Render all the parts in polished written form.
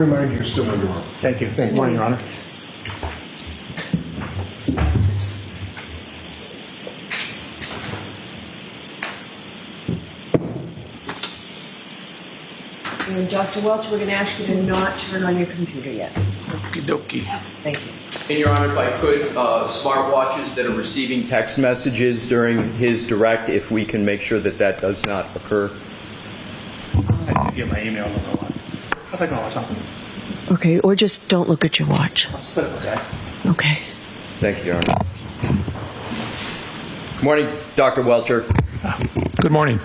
Remind you, you're still under oath. Thank you. Thank you. Morning, Your Honor. And Dr. Welcher, we're going to ask you to not turn on your computer yet. Okie dokie. Thank you. And Your Honor, if I could, smartwatches that are receiving text messages during his direct, if we can make sure that that does not occur. I can get my email and go on. I'll take all the time. Okay, or just don't look at your watch. I'll split it, okay? Okay. Thank you, Your Honor. Morning, Dr. Welcher. Good morning.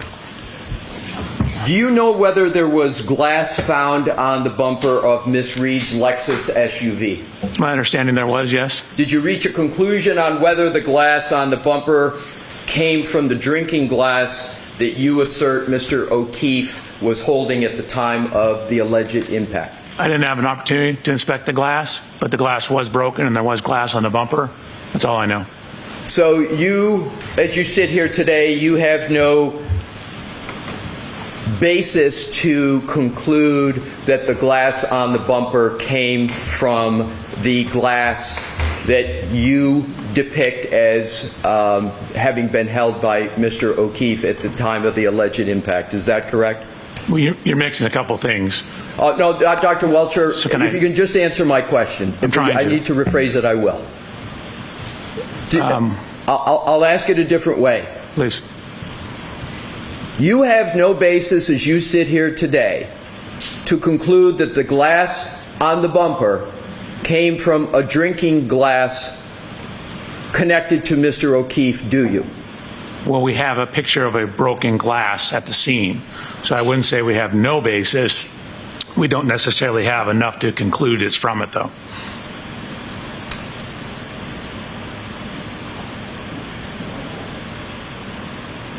Do you know whether there was glass found on the bumper of Miss Reed's Lexus SUV? My understanding there was, yes. Did you reach a conclusion on whether the glass on the bumper came from the drinking glass that you assert Mr. O'Keefe was holding at the time of the alleged impact? I didn't have an opportunity to inspect the glass, but the glass was broken and there was glass on the bumper. That's all I know. So you, as you sit here today, you have no basis to conclude that the glass on the bumper came from the glass that you depict as having been held by Mr. O'Keefe at the time of the alleged impact. Is that correct? Well, you're mixing a couple things. No, Dr. Welcher, So if you can just answer my question. I'm trying I to. need to rephrase it, I will. I'll ask it a different way. Please. You have no basis, as you sit here today, to conclude that the glass on the bumper came from a drinking glass connected to Mr. O'Keefe, do you? Well, we have a picture of a broken glass at the scene, so I wouldn't say we have no basis. We don't necessarily have enough to conclude it's from it, though.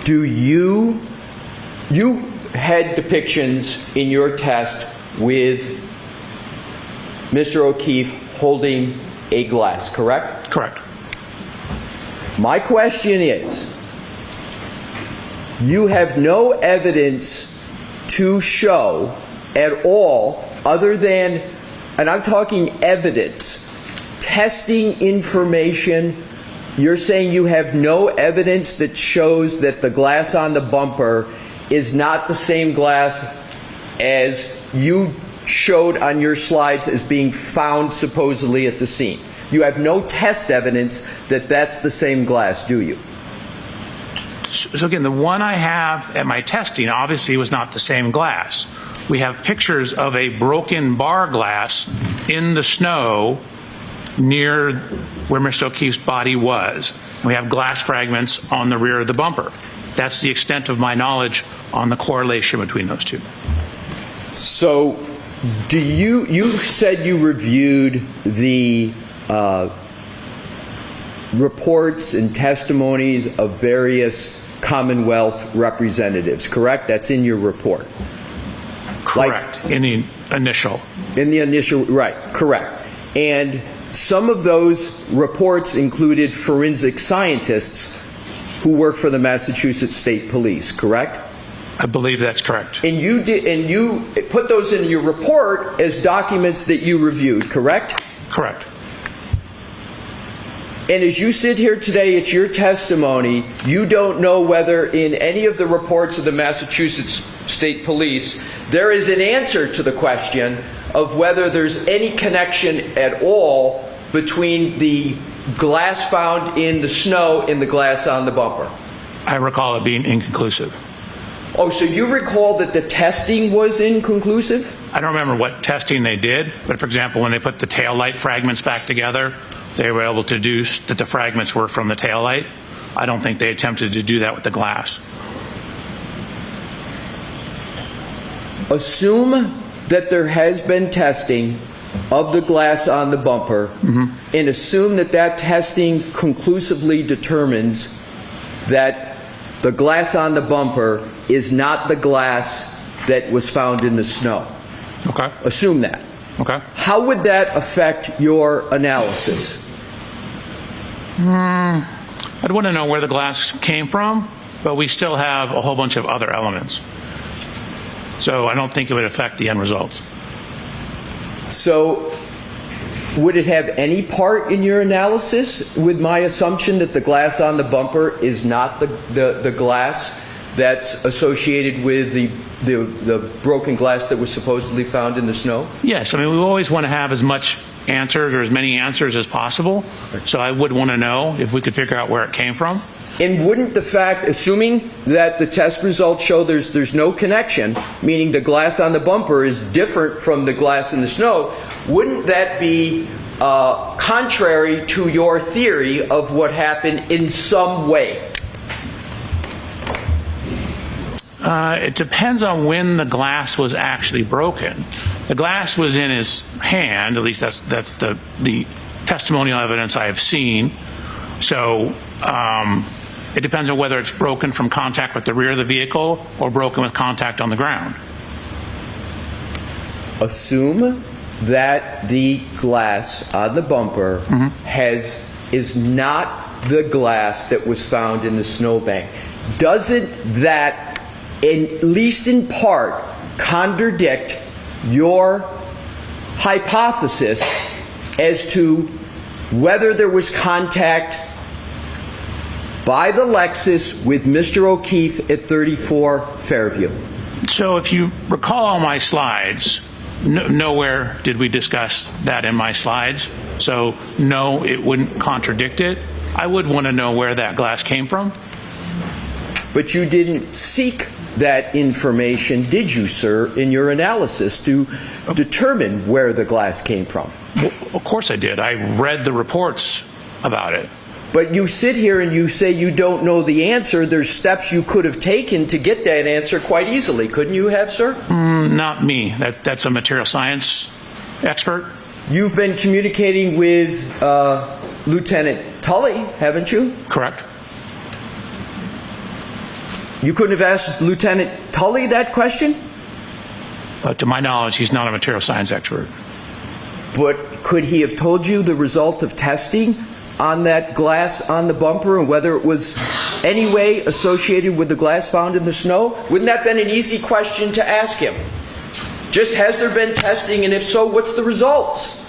Do you had depictions in your test with Mr. O'Keefe holding a glass, correct? Correct. My question is, you have no evidence to show at all other than, and I'm talking evidence, testing information. You're saying you have no evidence that shows that the glass on the bumper is not the same glass as you showed on your slides as being found supposedly at the scene. You have no test evidence that that's the same glass, do you? So again, the one I have at my testing obviously was not the same glass. We have pictures of a broken bar glass in the snow near where Mr. O'Keefe's body was. We have glass fragments on the rear of the bumper. That's the extent of my knowledge on the correlation between those two. So, you said you reviewed the reports and testimonies of various Commonwealth representatives, correct? That's in your report. Correct. In the initial. In the initial, right, correct. And some of those reports included forensic scientists who work for the Massachusetts State Police, correct? I believe that's correct. And you put those in your report as documents that you reviewed, correct? Correct. And as you sit here today, it's your testimony, you don't know whether in any of the reports of the Massachusetts State Police there is an answer to the question of whether there's any connection at all between the glass found in the snow and the glass on the bumper. I recall it being inconclusive. Oh, so you recall that the testing was inconclusive? I don't remember what testing they did, but for example, when they put the taillight fragments back together, they were able to deduce that the fragments were from the taillight. I don't think they attempted to do that with the glass. Assume that there has been testing of the glass on the bumper, and assume that that testing conclusively determines that the glass on the bumper is not the glass that was found in the snow. Okay. Assume that. Okay. How would that affect your analysis? I'd want to know where the glass came from, but we still have a whole bunch of other elements. So I don't think it would affect the end results. So would it have any part in your analysis with my assumption that the glass on the bumper is not the glass that's associated with the broken glass that was supposedly found in the snow? Yes, I mean, we always want to have as much answers or as many answers as possible. So I would want to know if we could figure out where it came from. And wouldn't the fact, assuming that the test results show there's no connection, meaning the glass on the bumper is different from the glass in the snow, wouldn't that be contrary to your theory of what happened in some way? It depends on when the glass was actually broken. The glass was in his hand, at least that's the testimonial evidence I have seen. So it depends on whether it's broken from contact with the rear of the vehicle or broken with contact on the ground. Assume that the glass on the bumper is not the glass that was found in the snowbank. Doesn't that, at least in part, contradict your hypothesis as to whether there was contact by the Lexus with Mr. O'Keefe at 34 Fairview? So if you recall all my slides, nowhere did we discuss that in my slides. So no, it wouldn't contradict it. I would want to know where that glass came from. But you didn't seek that information, did you, sir, in your analysis to determine where the glass came from? Well, of course I did. I read the reports about it. But you sit here and you say you don't know the answer. There's steps you could have taken to get that answer quite easily. Couldn't you have, sir? Not me. That's a material science expert. You've been communicating with Lieutenant Tully, haven't you? Correct. You couldn't have asked Lieutenant Tully that question? To my knowledge, he's not a material science expert. But could he have told you the result of testing on that glass on the bumper and whether it was any way associated with the glass found in the snow? Wouldn't that have been an easy question to ask him? Just, has there been testing, and if so, what's the results?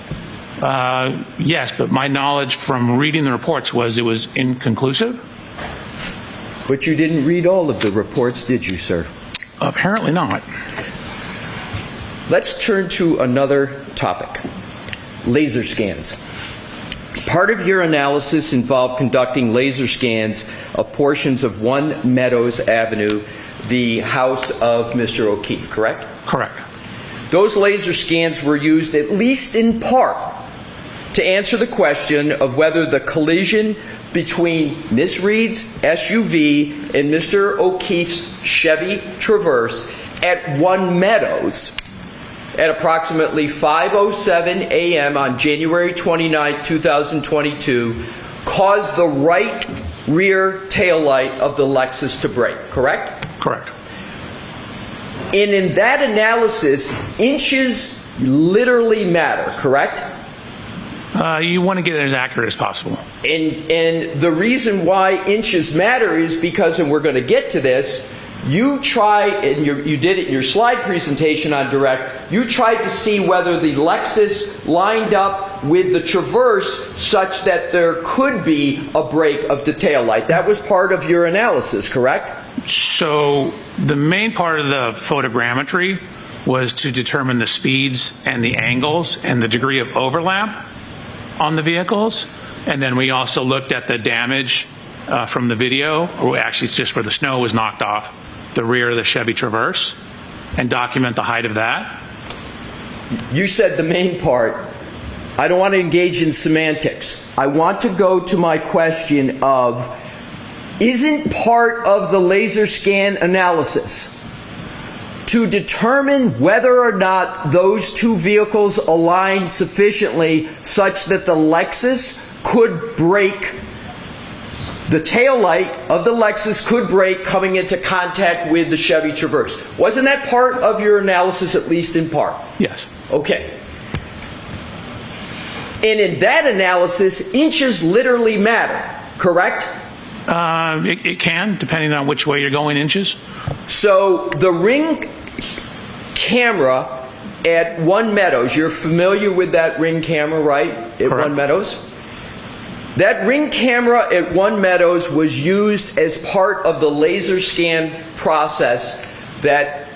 Yes, but my knowledge from reading the reports was it was inconclusive. But you didn't read all of the reports, did you, sir? Apparently not. Let's turn to another topic. Laser scans. Part of your analysis involved conducting laser scans of portions of 1 Meadows Avenue, the house of Mr. O'Keefe, correct? Correct. Those laser scans were used, at least in part, to answer the question of whether the collision between Miss Reed's SUV and Mr. O'Keefe's Chevy Traverse at 1 Meadows at approximately 5:07 a.m. on January 29, 2022, caused the right rear taillight of the Lexus to break, correct? Correct. And in that analysis, inches literally matter, correct? You want to get it as accurate as possible. And the reason why inches matter is because, and we're going to get to this, you try, and you did it in your slide presentation on direct, you tried to see whether the Lexus lined up with the Traverse such that there could be a break of the taillight. That was part of your analysis, correct? So the main part of the photogrammetry was to determine the speeds and the angles and the degree of overlap on the vehicles. And then we also looked at the damage from the video, or actually it's just where the snow was knocked off the rear of the Chevy Traverse, and document the height of that. You said the main part. I don't want to engage in semantics. I want to go to my question of, isn't part of the laser scan analysis to determine whether or not those two vehicles align sufficiently such that the Lexus could break, the taillight of the Lexus could break coming into contact with the Chevy Traverse? Wasn't that part of your analysis, at least in part? Yes. Okay. And in that analysis, inches literally matter, correct? It can, depending on which way you're going inches. So the ring camera at One Meadows, you're familiar with that Ring camera, right? At Correct. One Meadows? That Ring camera at One Meadows was used as part of the laser scan process that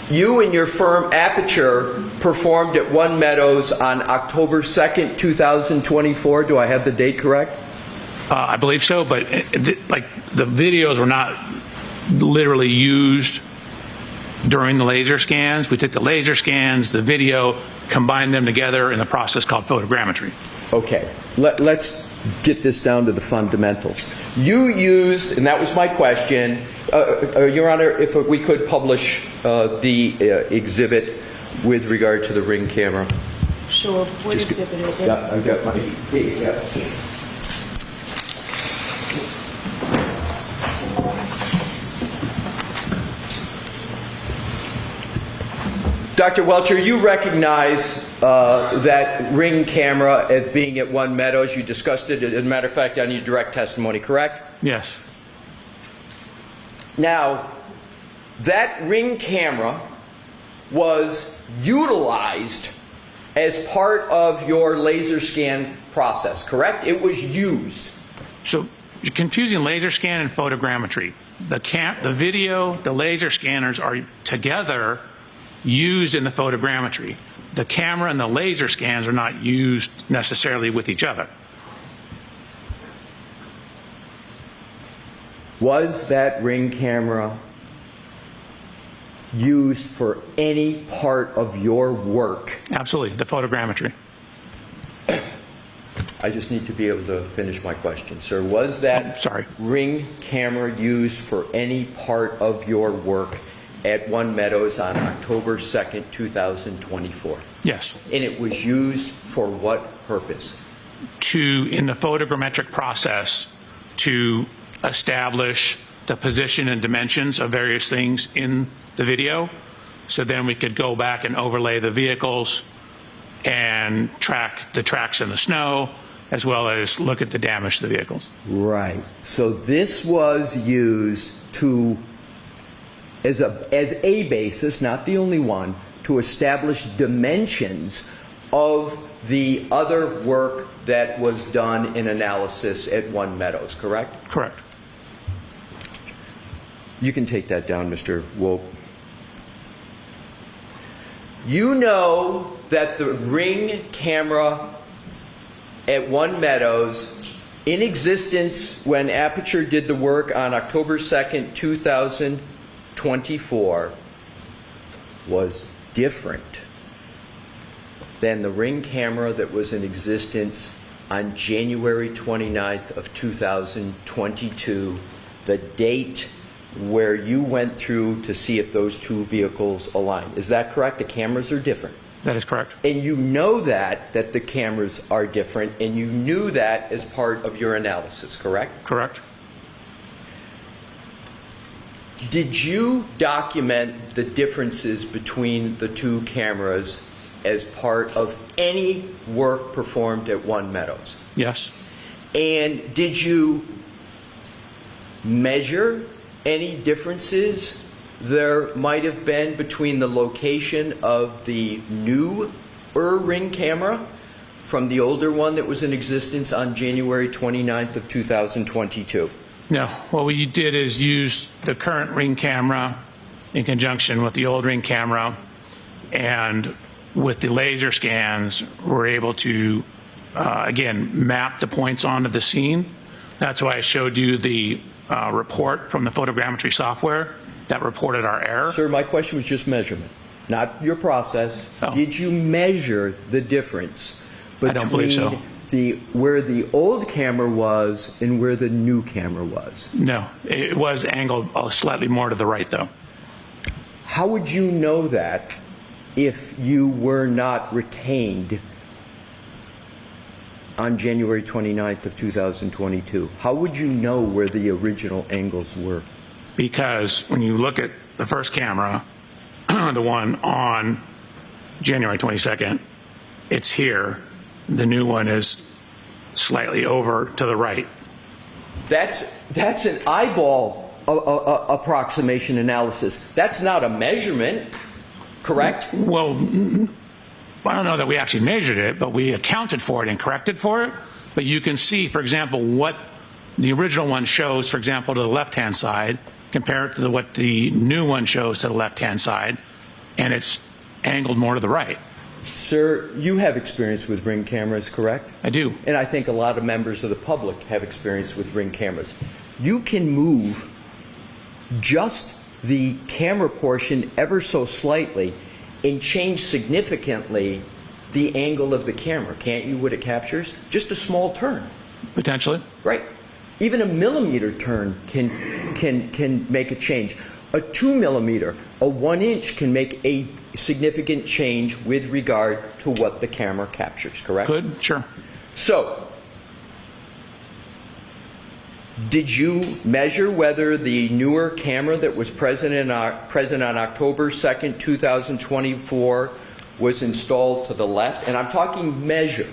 you and your firm Aperture performed at One Meadows on October 2nd, 2024. Do I have the date correct? I believe so, but like the videos were not literally used during the laser scans. We took the laser scans, the video, combined them together in the process called photogrammetry. Okay, let's get this down to the fundamentals. You used, and that was my question, Your Honor, if we could publish the exhibit with regard to the Ring camera. Sure. What exhibit is it? Yeah, I've got my date, yeah. Dr. Welcher, you recognize that Ring camera as being at One Meadows. You discussed it, as a matter of fact, on your direct testimony, correct? Yes. Now, that Ring camera was utilized as part of your laser scan process, correct? It was used. So you're confusing laser scan and photogrammetry. The video, the laser scanners are together used in the photogrammetry. The camera and the laser scans are not used necessarily with each other. Was that Ring camera used for any part of your work? Absolutely, the photogrammetry. I just need to be able to finish my question, sir. Was that Sorry. Ring camera used for any part of your work at One Meadows on October 2nd, 2024? Yes. And it was used for what purpose? In the photogrammetric process, to establish the position and dimensions of various things in the video. So then we could go back and overlay the vehicles and track the tracks in the snow, as well as look at the damage to the vehicles. Right. So this was used to, as a basis, not the only one, to establish dimensions of the other work that was done in analysis at One Meadows, correct? Correct. You can take that down, Mr. Wolf. You know that the Ring camera at One Meadows, in existence when Aperture did the work on October 2nd, 2024, was different than the Ring camera that was in existence on January 29th of 2022, the date where you went through to see if those two vehicles align. Is that correct? The cameras are different. That is correct. And you know that the cameras are different, and you knew that as part of your analysis, correct? Correct. Did you document the differences between the two cameras as part of any work performed at One Meadows? Yes. And did you measure any differences there might have been between the location of the new Ring camera from the older one that was in existence on January 29th of 2022? No. What we did is use the current Ring camera in conjunction with the old Ring camera, and with the laser scans, we're able to, again, map the points onto the scene. That's why I showed you the report from the photogrammetry software that reported our error. Sir, my question was just measurement, not your process. Oh. Did you measure the difference I don't believe so. between where the old camera was and where the new camera was? No. It was angled slightly more to the right, though. How would you know that if you were not retained on January 29th of 2022? How would you know where the original angles were? Because when you look at the first camera, the one on January 22nd, it's here. The new one is slightly over to the right. That's an eyeball approximation analysis. That's not a measurement. correct? Well, I don't know that we actually measured it, but we accounted for it and corrected for it. But you can see, for example, what the original one shows, for example, to the left-hand side, compared to what the new one shows to the left-hand side, and it's angled more to the right. Sir, you have experience with Ring cameras, correct? I do. And I think a lot of members of the public have experience with Ring cameras. You can move just the camera portion ever so slightly and change significantly the angle of the camera, can't you, what it captures? Just a small turn. Potentially. Right. Even a millimeter turn can make a change. A 2 millimeter, a 1 inch can make a significant change with regard to what the camera captures, correct? Could, sure. So, did you measure whether the newer camera that was present on October 2nd, 2024 was installed to the left? And I'm talking measure.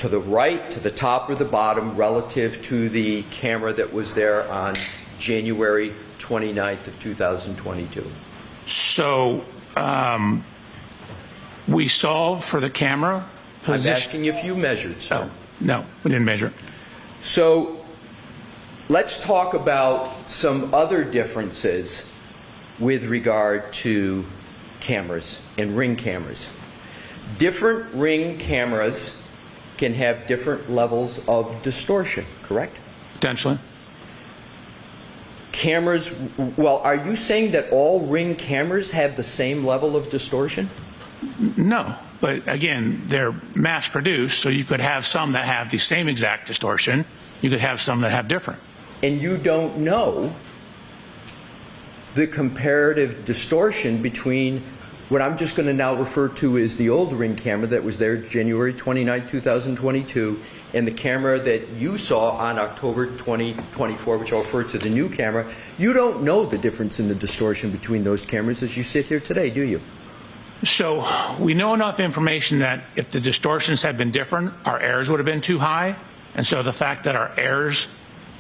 To the right, to the top, or the bottom relative to the camera that was there on January 29th of 2022? So we solved for the camera position. I'm asking if you measured, sir. Oh, no, we didn't measure. So let's talk about some other differences with regard to cameras and Ring cameras. Different Ring cameras can have different levels of distortion, correct? Potentially. Cameras, well, are you saying that all Ring cameras have the same level of distortion? No, but again, they're mass produced, so you could have some that have the same exact distortion. You could have some that have different. And you don't know the comparative distortion between what I'm just going to now refer to as the old Ring camera that was there January 29, 2022, and the camera that you saw on October 2024, which I'll refer to the new camera. You don't know the difference in the distortion between those cameras as you sit here today, do you? So we know enough information that if the distortions had been different, our errors would have been too high. And so the fact that our errors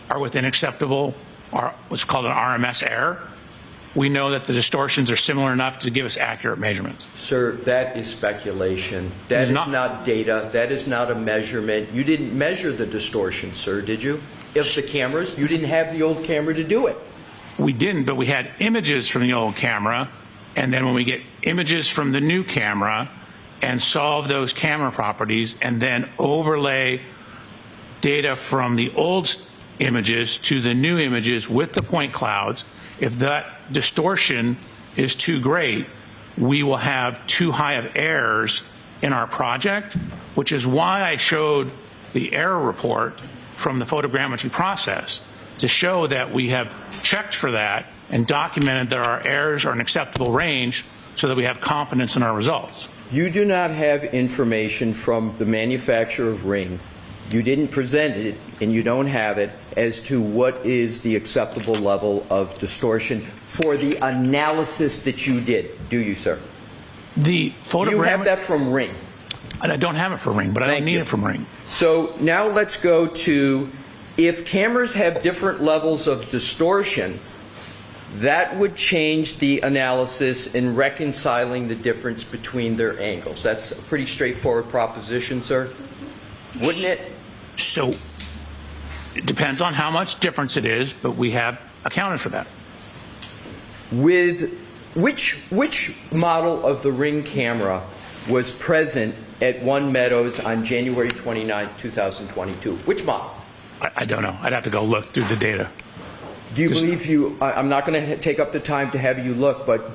are within acceptable, or what's called an RMS error, we know that the distortions are similar enough to give us accurate measurements. Sir, that is speculation. That is not data. That is not a measurement. You didn't measure the distortion, sir, did you? If the cameras, you didn't have the old camera to do it. We didn't, but we had images from the old camera, and then when we get images from the new camera and solve those camera properties and then overlay data from the old images to the new images with the point clouds, if that distortion is too great, we will have too high of errors in our project, which is why I showed the error report from the photogrammetry process to show that we have checked for that and documented that our errors are in acceptable range so that we have confidence in our results. You do not have information from the manufacturer of Ring. You didn't present it, and you don't have it, as to what is the acceptable level of distortion for the analysis that you did, do you, sir? The You have that from Ring. I don't have it for Ring, but I don't need it from Ring. So now let's go to, if cameras have different levels of distortion, that would change the analysis in reconciling the difference between their angles. That's a pretty straightforward proposition, sir, wouldn't it? So it depends on how much difference it is, but we have accounted for that. With which model of the Ring camera was present at One Meadows on January 29, 2022? Which model? I don't know. I'd have to go look through the data. Do you believe you, I'm not going to take up the time to have you look, but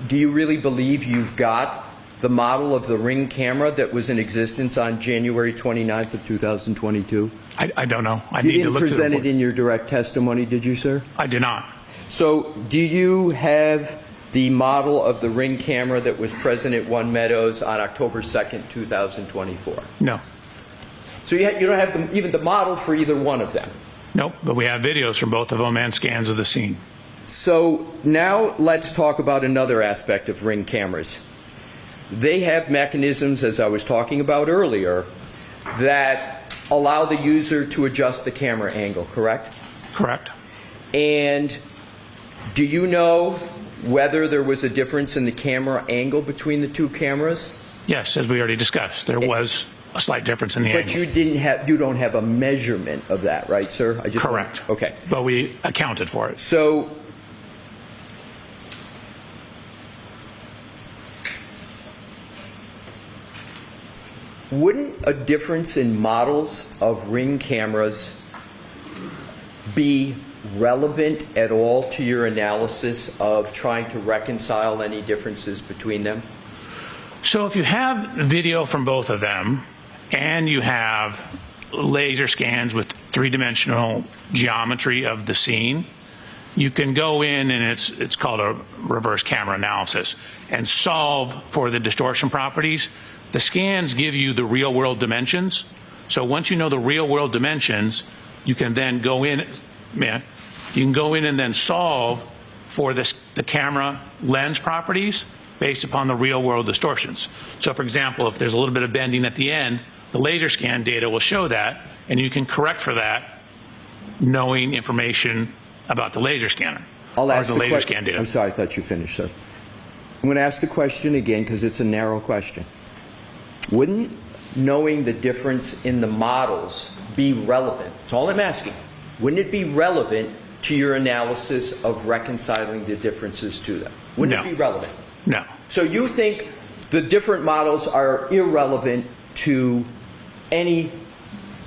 do you really believe you've got the model of the Ring camera that was in existence on January 29th of 2022? I don't know. I You need to didn't look present through it the in your direct testimony, did you, sir? I did not. So do you have the model of the Ring camera that was present at One Meadows on October 2nd, 2024? No. So you don't have even the model for either one of them? Nope, but we have videos from both of them and scans of the scene. So now let's talk about another aspect of Ring cameras. They have mechanisms, as I was talking about earlier, that allow the user to adjust the camera angle, correct? Correct. And do you know whether there was a difference in the camera angle between the two cameras? Yes, as we already discussed, there was a slight difference in the But angles. you don't have a measurement of that, right, sir? Correct. Okay. But we accounted for it. So, wouldn't a difference in models of Ring cameras be relevant at all to your analysis of trying to reconcile any differences between them? So if you have video from both of them, and you have laser scans with three-dimensional geometry of the scene, you can go in, and it's called a reverse camera analysis, and solve for the distortion properties. The scans give you the real-world dimensions. So once you know the real-world dimensions, you can then go in, you can go in and then solve for the camera lens properties based upon the real-world distortions. So, for example, if there's a little bit of bending at the end, the laser scan data will show that, and you can correct for that, knowing information about the laser scanner. I'll ask the laser scan data. I'm sorry, I thought you finished, sir. I'm going to ask the question again because it's a narrow question. Wouldn't knowing the difference in the models be relevant? That's all I'm asking. Wouldn't it be relevant to your analysis of reconciling the differences to them? Wouldn't it be relevant? No. So you think the different models are irrelevant to any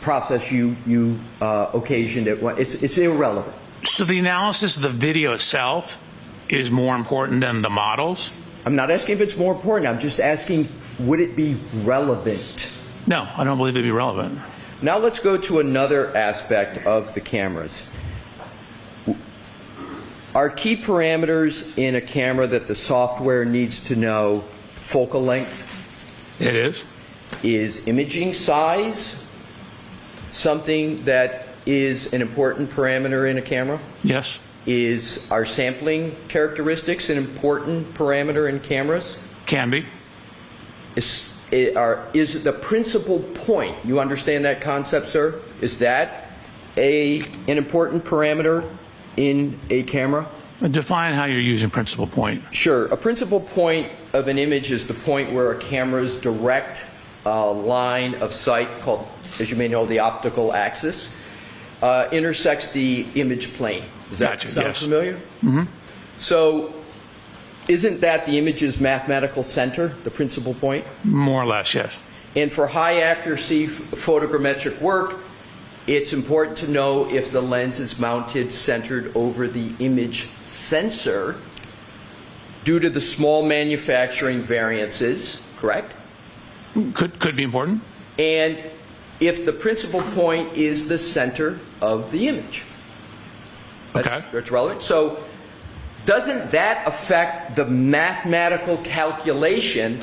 process you occasioned at one? It's irrelevant. So the analysis of the video itself is more important than the models? I'm not asking if it's more important. I'm just asking, would it be relevant? No, I don't believe it'd be relevant. Now let's go to another aspect of the cameras. Are key parameters in a camera that the software needs to know focal length? It is. Is imaging size something that is an important parameter in a camera? Yes. Are sampling characteristics an important parameter in cameras? Can be. Is the principal point, you understand that concept, sir? Is that an important parameter in a camera? Define how you're using principal point. Sure. A principal point of an image is the point where a camera's direct line of sight, called, as you may know, the optical axis, intersects the image plane. Does that sound familiar? Mm-hmm. So, isn't that the image's mathematical center, the principal point? More or less, yes. And for high accuracy photogrammetric work, it's important to know if the lens is mounted centered over the image sensor due to the small manufacturing variances, correct? Could be important. And if the principal point is the center of the image. That's relevant. So doesn't that affect the mathematical calculation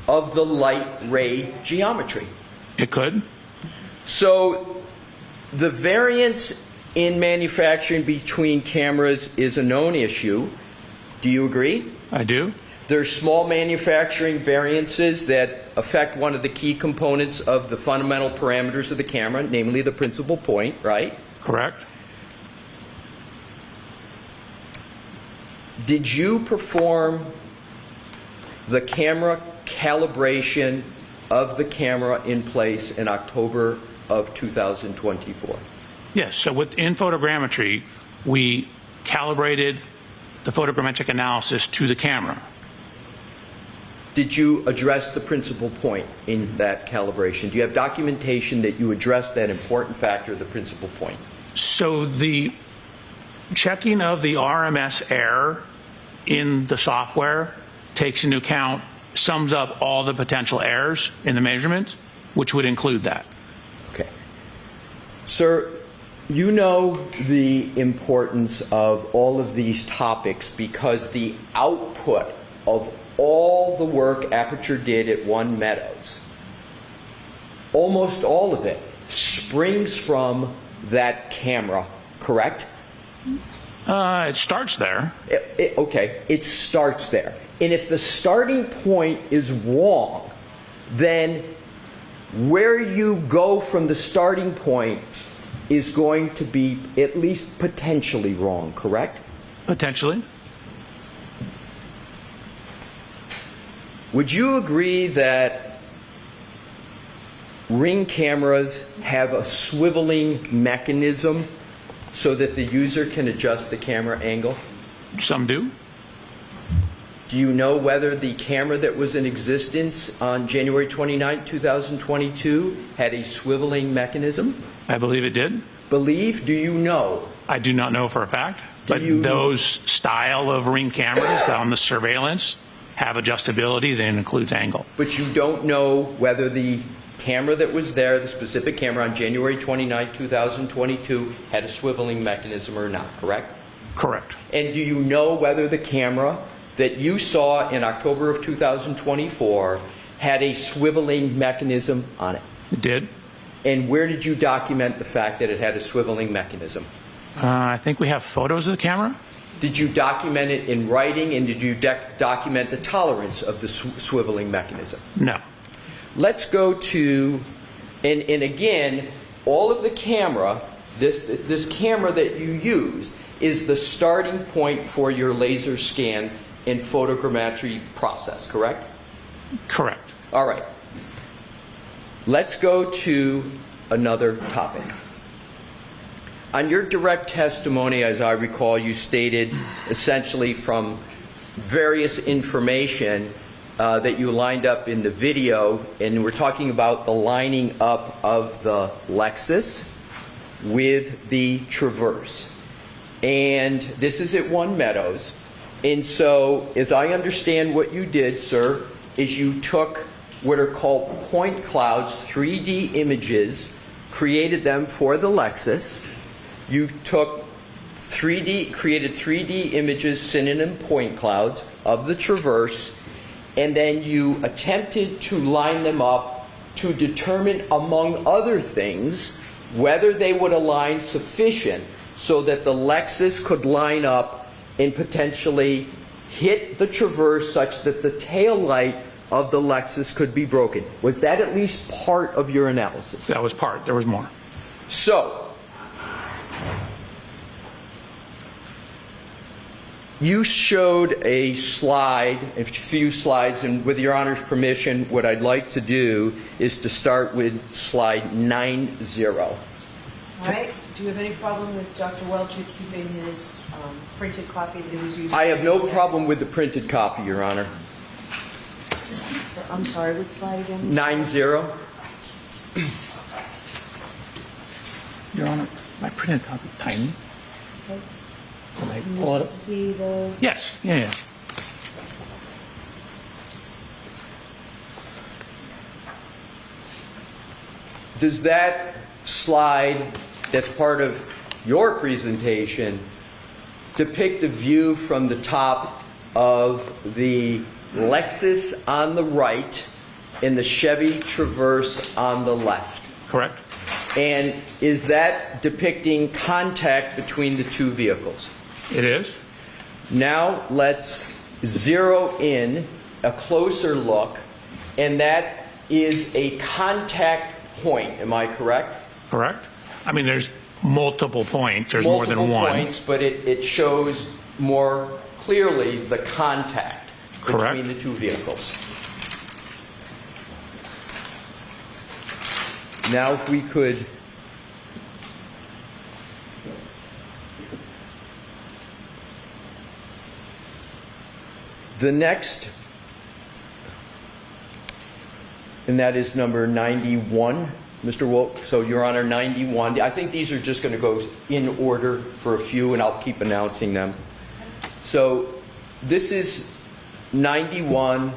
of the light ray geometry? It could. So the variance in manufacturing between cameras is a known issue. Do you agree? I do. There's small manufacturing variances that affect one of the key components of the fundamental parameters of the camera, namely the principal point, right? Correct. Did you perform the camera calibration of the camera in place in October of 2024? Yes. So in photogrammetry, we calibrated the photogrammetric analysis to the camera. Did you address the principal point in that calibration? Do you have documentation that you addressed that important factor, the principal point? So the checking of the RMS error in the software takes into account, sums up all the potential errors in the measurement, which would include that. Okay. Sir, you know the importance of all of these topics because the output of all the work Aperture did at One Meadows, almost all of it, springs from that camera, correct? It starts there. Okay, it starts there. And if the starting point is wrong, then where you go from the starting point is going to be at least potentially wrong, correct? Potentially. Would you agree that Ring cameras have a swiveling mechanism so that the user can adjust the camera angle? Some do. Do you know whether the camera that was in existence on January 29, 2022 had a swiveling mechanism? I believe it did. Believe? Do you know? I do not know for a fact, but you- those style of Ring cameras on the surveillance have adjustability that includes angle. But you don't know whether the camera that was there, the specific camera on January 29, 2022, had a swiveling mechanism or not, correct? Correct. And do you know whether the camera that you saw in October of 2024 had a swiveling mechanism on it? It did. And where did you document the fact that it had a swiveling mechanism? I think we have photos of the camera. Did you document it in writing, and did you document the tolerance of the swiveling mechanism? No. Let's go to, and again, all of the camera, this camera that you used is the starting point for your laser scan and photogrammetry process, correct? Correct. All right. Let's go to another topic. On your direct testimony, as I recall, you stated essentially from various information that you lined up in the video, and we're talking about the lining up of the Lexus with the Traverse. And this is at One Meadows. And so, as I understand what you did, sir, is you took what are called point clouds, 3D images, created them for the Lexus. You took created 3D images, synonym point clouds, of the Traverse, and then you attempted to line them up to determine, among other things, whether they would align sufficient so that the Lexus could line up and potentially hit the Traverse such that the tail light of the Lexus could be broken. Was that at least part of your analysis? That was part. There was more. So, you showed a slide, a few slides, and with Your Honor's permission, what I'd like to do is to start with slide 90. All right. Do you have any problem with Dr. Welcher keeping his printed copy that he was using? I have no problem with the printed copy, Your Honor. So, I'm sorry, what slide again? 90. Your Honor, my printed copy is tiny. Okay. Can I Can pull you it up? see the... Yes. Yeah. Does that slide that's part of your presentation depict a view from the top of the Lexus on the right and the Chevy Traverse on the left? Correct. And is that depicting contact between the two vehicles? It is. Now let's zero in a closer look, and that is a contact point. Am I correct? Correct. I mean, there's multiple points. There's more than Multiple one. points, but it shows more clearly the contact Correct. between the two vehicles. Now if we could the next, and that is number 91, Mr. Wolf. So, Your Honor, 91. I think these are just going to go in order for a few, and I'll keep announcing them. So, this is 91,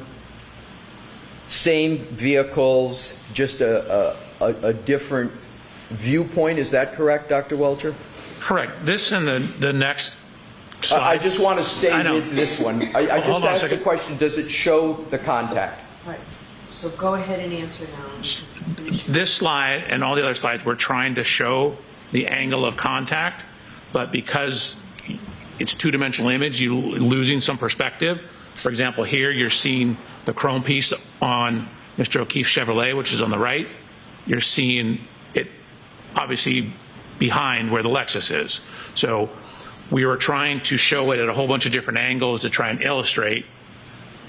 same vehicles, just a different viewpoint. Is that correct, Dr. Welcher? Correct. This and the next slide. I just want to stay I know. with this one. I just Hold on a asked the second. question, does it show the contact? All right. So go ahead and answer now. Finish. This slide and all the other slides, we're trying to show the angle of contact, but because it's two-dimensional image, you're losing some perspective. For example, here you're seeing the chrome piece on Mr. O'Keefe's Chevrolet, which is on the right. You're seeing it obviously behind where the Lexus is. So we were trying to show it at a whole bunch of different angles to try and illustrate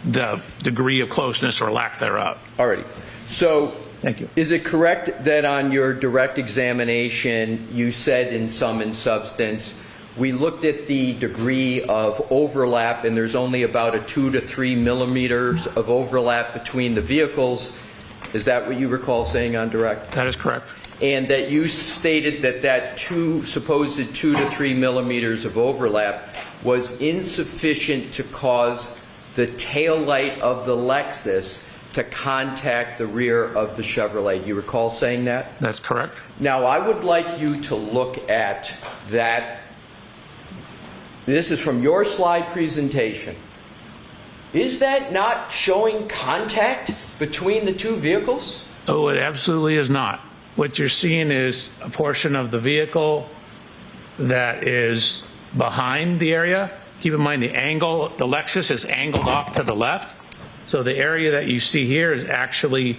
the degree of closeness or lack thereof. Alrighty. So, Thank you. is it correct that on your direct examination you said in sum and substance, we looked at the degree of overlap and there's only about a 2 to 3 millimeters of overlap between the vehicles? Is that what you recall saying on direct? That is correct. And that you stated that that supposed 2 to 3 millimeters of overlap was insufficient to cause the tail light of the Lexus to contact the rear of the Chevrolet. You recall saying that? That's correct. Now, I would like you to look at that. This is from your slide presentation. Is that not showing contact between the two vehicles? Oh, it absolutely is not. What you're seeing is a portion of the vehicle that is behind the area. Keep in mind the angle, the Lexus is angled off to the left. So the area that you see here is actually,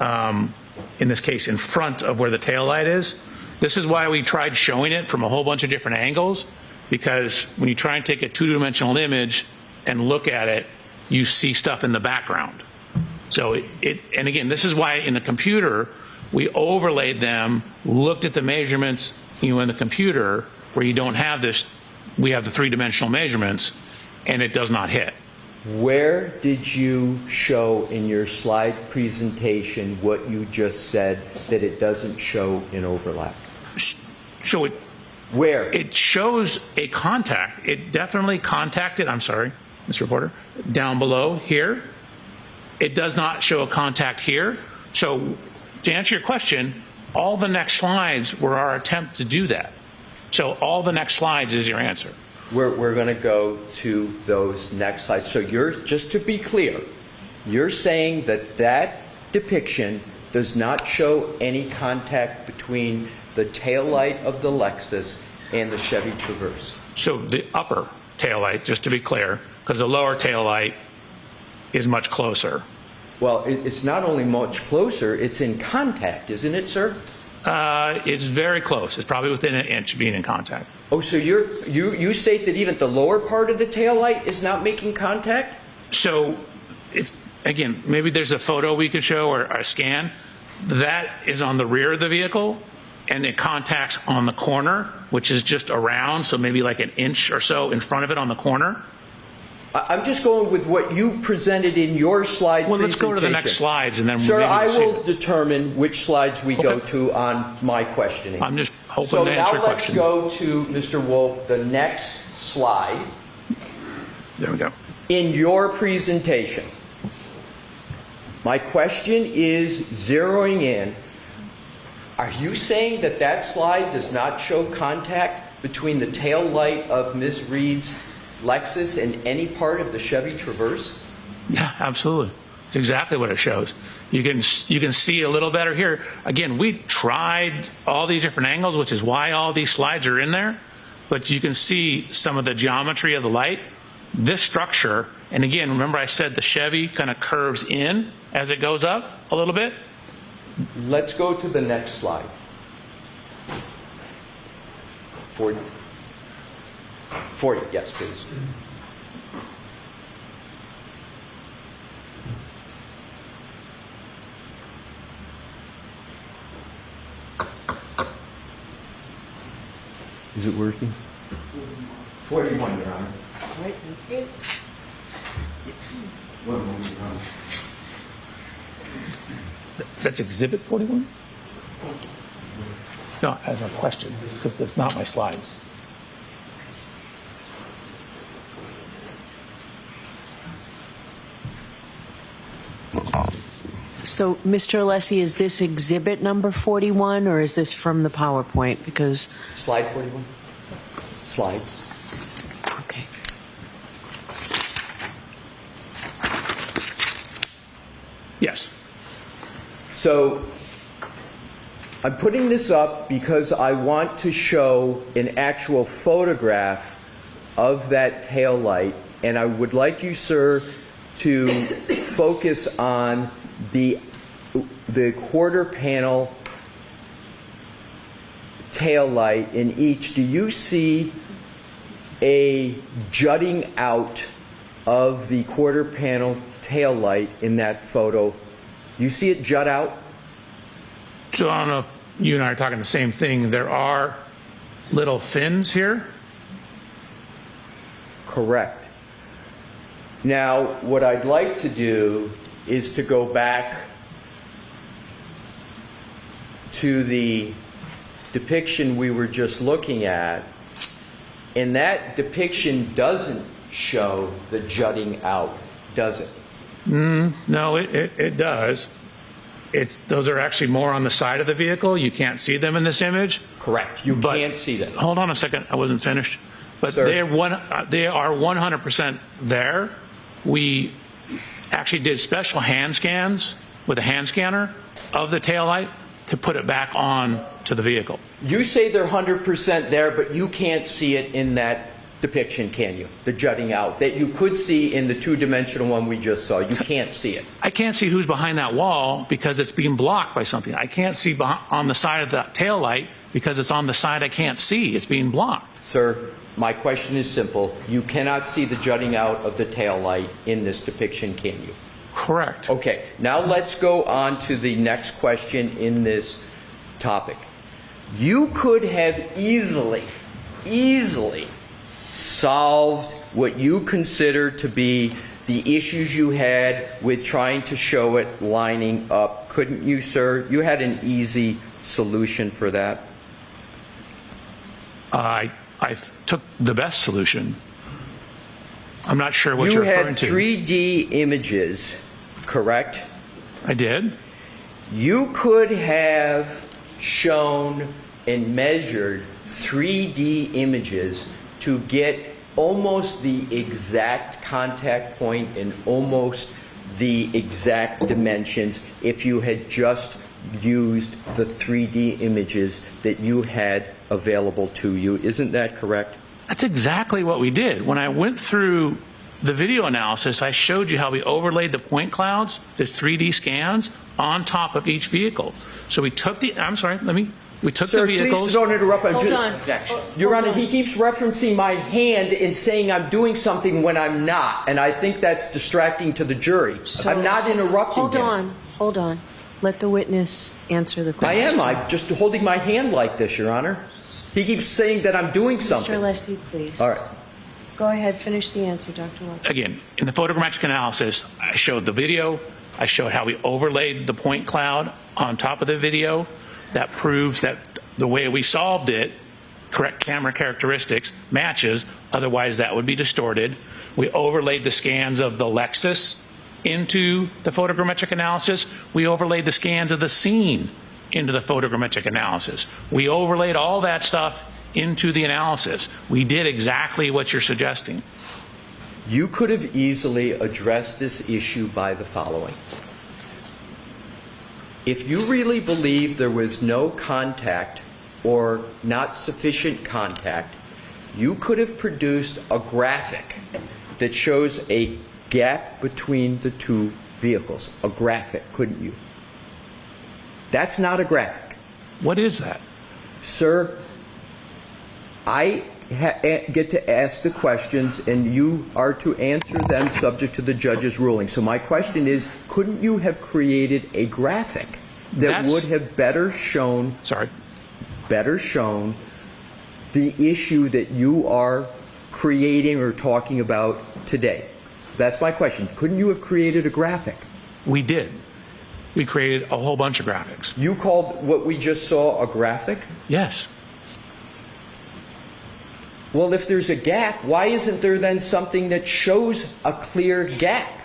in this case, in front of where the taillight is. This is why we tried showing it from a whole bunch of different angles, because when you try and take a two-dimensional image and look at it, you see stuff in the background. So and again, this is why in the computer, we overlaid them, looked at the measurements, in the computer where you don't have this, we have the three-dimensional measurements, and it does not hit. Where did you show in your slide presentation what you just said, that it doesn't show an overlap? So Where? it shows a contact. It definitely contacted, I'm sorry, Mr. Reporter, down below here. It does not show a contact here. So to answer your question, all the next slides were our attempt to do that. So all the next slides is your answer. We're going to go to those next slides. So just to be clear, you're saying that that depiction does not show any contact between the taillight of the Lexus and the Chevy Traverse. So the upper taillight, just to be clear, because the lower taillight is much closer. Well, it's not only much closer, it's in contact, isn't it, sir? It's very close. It's probably within an inch of being in contact. Oh, so you state that even the lower part of the taillight is not making contact? So, again, maybe there's a photo we could show or a scan. That is on the rear of the vehicle, and it contacts on the corner, which is just around, so maybe like an inch or so in front of it on the corner. I'm just going with what you presented in your slide Well, let's presentation. go to the next slides, and then Sir, maybe I we'll see will it. determine which slides we go Okay. to on my questioning. I'm just hoping So to now answer your let's question. go to, Mr. Wolf, the next slide. There we go. In your presentation, my question is zeroing in. Are you saying that that slide does not show contact between the tail light of Ms. Reed's Lexus and any part of the Chevy Traverse? Yeah, absolutely. It's exactly what it shows. You can see a little better here. Again, we tried all these different angles, which is why all these slides are in there. But you can see some of the geometry of the light. This structure, and again, remember I said the Chevy kind of curves in as it goes up a little bit? Let's go to the next slide. 40. 40, yes, please. Is it working? 41, Your Honor. All right, thank you. One moment, Your Honor. That's Exhibit 41? No, I have a question, because that's not my slides. So, Mr. Alessi, is this exhibit number 41, or is this from the PowerPoint? Because, Slide 41? Slide. okay. Yes. So I'm putting this up because I want to show an actual photograph of that tail light, and I would like you, sir, to focus on the quarter panel tail light in each. Do you see a jutting out of the quarter panel tail light in that photo, you see it jut out? So I don't know if you and I are talking the same thing. There are little fins here. Correct. Now, what I'd like to do is to go back to the depiction we were just looking at, and that depiction doesn't show the jutting out, does it? No, it does. Those are actually more on the side of the vehicle. You can't see them in this image. Correct. You But- can't see them. Hold on a second. I wasn't finished. But Sir. they are 100% there. We actually did special hand scans with a hand scanner of the taillight to put it back on to the vehicle. You say they're 100% there, but you can't see it in that depiction, can you? The jutting out that you could see in the two-dimensional one we just saw. You can't see it. I can't see who's behind that wall because it's being blocked by something. I can't see on the side of the taillight because it's on the side I can't see. It's being blocked. Sir, my question is simple. You cannot see the jutting out of the tail light in this depiction, can you? Correct. Okay, now let's go on to the next question in this topic. You could have easily solved what you consider to be the issues you had with trying to show it lining up, couldn't you, sir? You had an easy solution for that. I took the best solution. I'm not sure what you're referring to. You had 3D images, correct? I did. You could have shown and measured 3D images to get almost the exact contact point and almost the exact dimensions if you had just used the 3D images that you had available to you. Isn't that correct? That's exactly what we did. When I went through the video analysis, I showed you how we overlaid the point clouds, the 3D scans, on top of each vehicle. So we took the, we took Sir, the vehicles. please don't interrupt. Hold on. Your Hold Honor, on. he keeps referencing my hand and saying I'm doing something when I'm not, and I think that's distracting to the jury. So- I'm not interrupting him. Hold on. Let the witness answer the I question. am. I'm just holding my hand like this, Your Honor. He keeps saying that I'm doing Mr. something. Leslie, please. All right. Go ahead, finish the answer, Dr. Welcher. Again, in the photogrammetric analysis, I showed the video. I showed how we overlaid the point cloud on top of the video. That proves that the way we solved it, correct camera characteristics, matches. Otherwise, that would be distorted. We overlaid the scans of the Lexus into the photogrammetric analysis. We overlaid the scans of the scene into the photogrammetric analysis. We overlaid all that stuff into the analysis. We did exactly what you're suggesting. You could have easily addressed this issue by the following. If you really believe there was no contact or not sufficient contact, you could have produced a graphic that shows a gap between the two vehicles. A graphic, couldn't you? That's not a graphic. What is that? Sir, I get to ask the questions, and you are to answer them subject to the judge's ruling. So my question is, couldn't you have created a graphic that would have better shown the issue that you are creating or talking about today? That's my question. Couldn't you have created a graphic? We did. We created a whole bunch of graphics. You called what we just saw a graphic? Yes. Well, if there's a gap, why isn't there then something that shows a clear gap?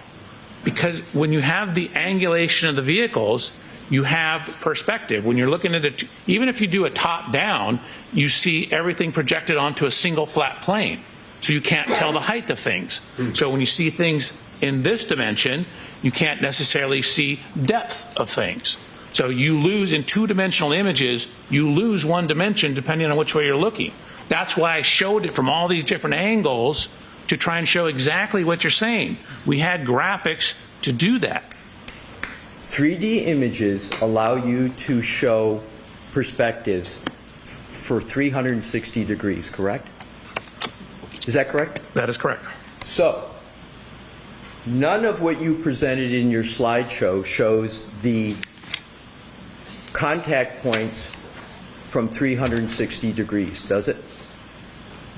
Because when you have the angulation of the vehicles, you have perspective. When you're looking at it, even if you do a top down, you see everything projected onto a single flat plane. So you can't tell the height of things. So when you see things in this dimension, you can't necessarily see depth of things. So you lose in two-dimensional images, you lose one dimension depending on which way you're looking. That's why I showed it from all these different angles to try and show exactly what you're saying. We had graphics to do that. 3D images allow you to show perspectives for 360 degrees, correct? Is that correct? That is correct. So, none of what you presented in your slideshow shows the contact points from 360 degrees, does it?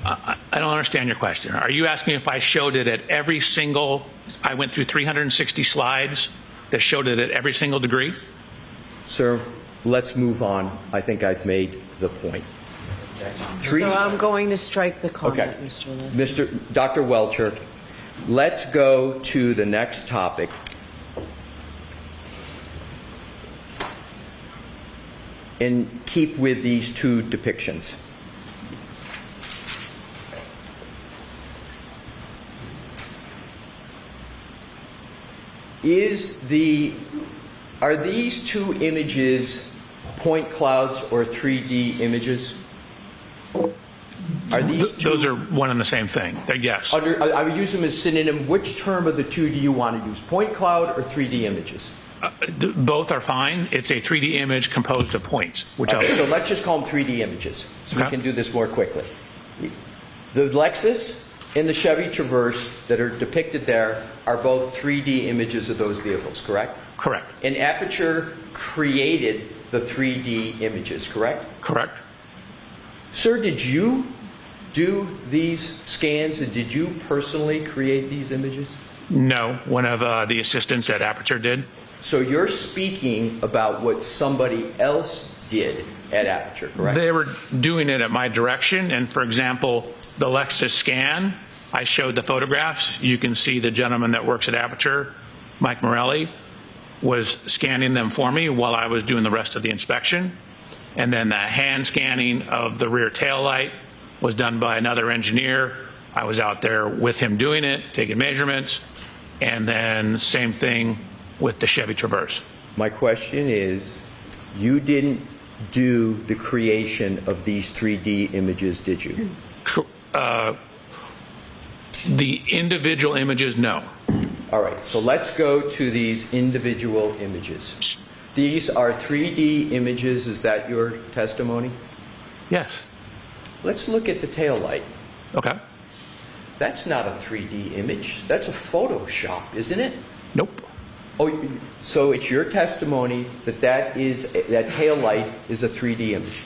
I don't understand your question. Are you asking if I showed it at every single, I went through 360 slides that showed it at every single degree? Sir, let's move on. I think I've made the point. So I'm going to strike the comment, Okay. Mr. List. Dr. Welcher, let's go to the next topic. And keep with these two depictions. Are these two images point clouds or 3D images? Are these two? Those are one and the same thing. They're yes. I would use them as synonym. Which term of the two do you want to use? Point cloud or 3D images? Both are fine. It's a 3D image composed of points. Okay, so let's just call them 3D images so we Okay. can do this more quickly. The Lexus and the Chevy Traverse that are depicted there are both 3D images of those vehicles, correct? Correct. And Aperture created the 3D images, correct? Correct. Sir, did you do these scans and did you personally create these images? No, one of the assistants at Aperture did. So you're speaking about what somebody else did at Aperture, correct? They were doing it at my direction, and for example, the Lexus scan, I showed the photographs. You can see the gentleman that works at Aperture, Mike Morelli, was scanning them for me while I was doing the rest of the inspection. And then the hand scanning of the rear tail light was done by another engineer. I was out there with him doing it, taking measurements, and then same thing with the Chevy Traverse. My question is, you didn't do the creation of these 3D images, did you? The individual images, no. All right, so let's go to these individual images. These are 3D images, is that your testimony? Yes. Let's look at the tail light. Okay. That's not a 3D image, that's a Photoshop, isn't it? Nope. Oh, so it's your testimony that that tail light is a 3D image.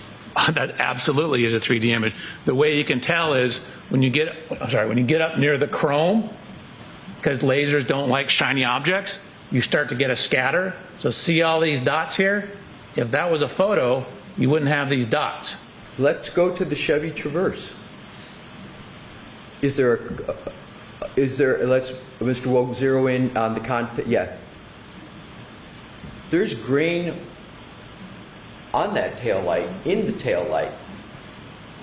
That absolutely is a 3D image. The way you can tell is when you get up near the chrome, because lasers don't like shiny objects, you start to get a scatter. So see all these dots here? If that was a photo, you wouldn't have these dots. Let's go to the Chevy Traverse. Let's, Mr. Woke, zero in on the content, yeah. There's grain on that tail light, in the tail light.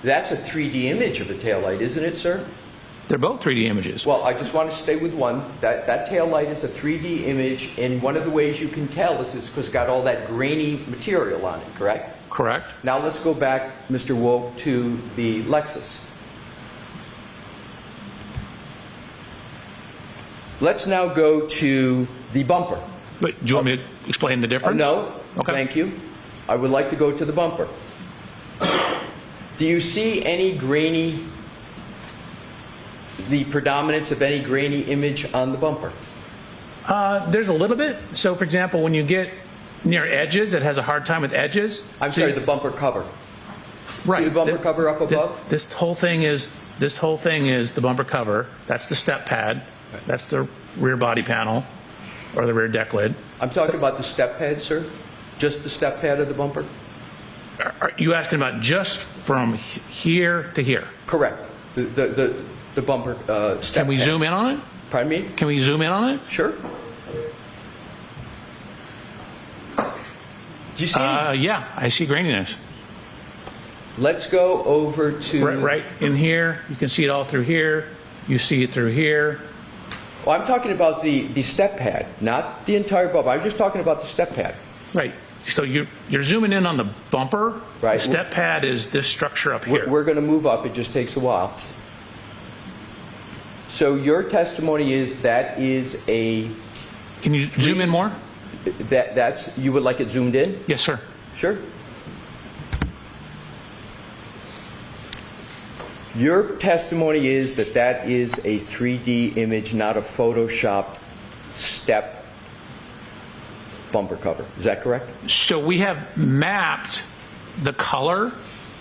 That's a 3D image of a tail light, isn't it, sir? They're both 3D images. Well, I just want to stay with one. That tail light is a 3D image, and one of the ways you can tell is because it's got all that grainy material on it, correct? Correct. Now let's go back, Mr. Woke, to the Lexus. Let's now go to the bumper. But do you want me to explain the difference? No, Okay. thank you. I would like to go to the bumper. Do you see any the predominance of any grainy image on the bumper? There's a little bit. So, for example, when you get near edges, it has a hard time with edges. I'm sorry, the bumper cover. Right. See the bumper cover up above? This whole thing is the bumper cover. That's the step pad. That's the rear body panel or the rear deck lid. I'm talking about the step pad, sir. Just the step pad of the bumper? Are you asking about just from here to here? Correct. The bumper step Can we pad. zoom in on it? Pardon me? Can we zoom in on it? Sure. Do you see any? Yeah, I see graininess. Let's go over to... Right in here. You can see it all through here. You see it through here. Well, I'm talking about the step pad, not the entire bumper. I'm just talking about the step pad. Right. So you're zooming in on the bumper. Right. The step pad is this structure up here. We're going to move up. It just takes a while. So your testimony is that is a... Can you zoom in more? That's you would like it zoomed in? Yes, sir. Sure. Your testimony is that that is a 3D image, not a photoshopped step bumper cover. Is that correct? So we have mapped the color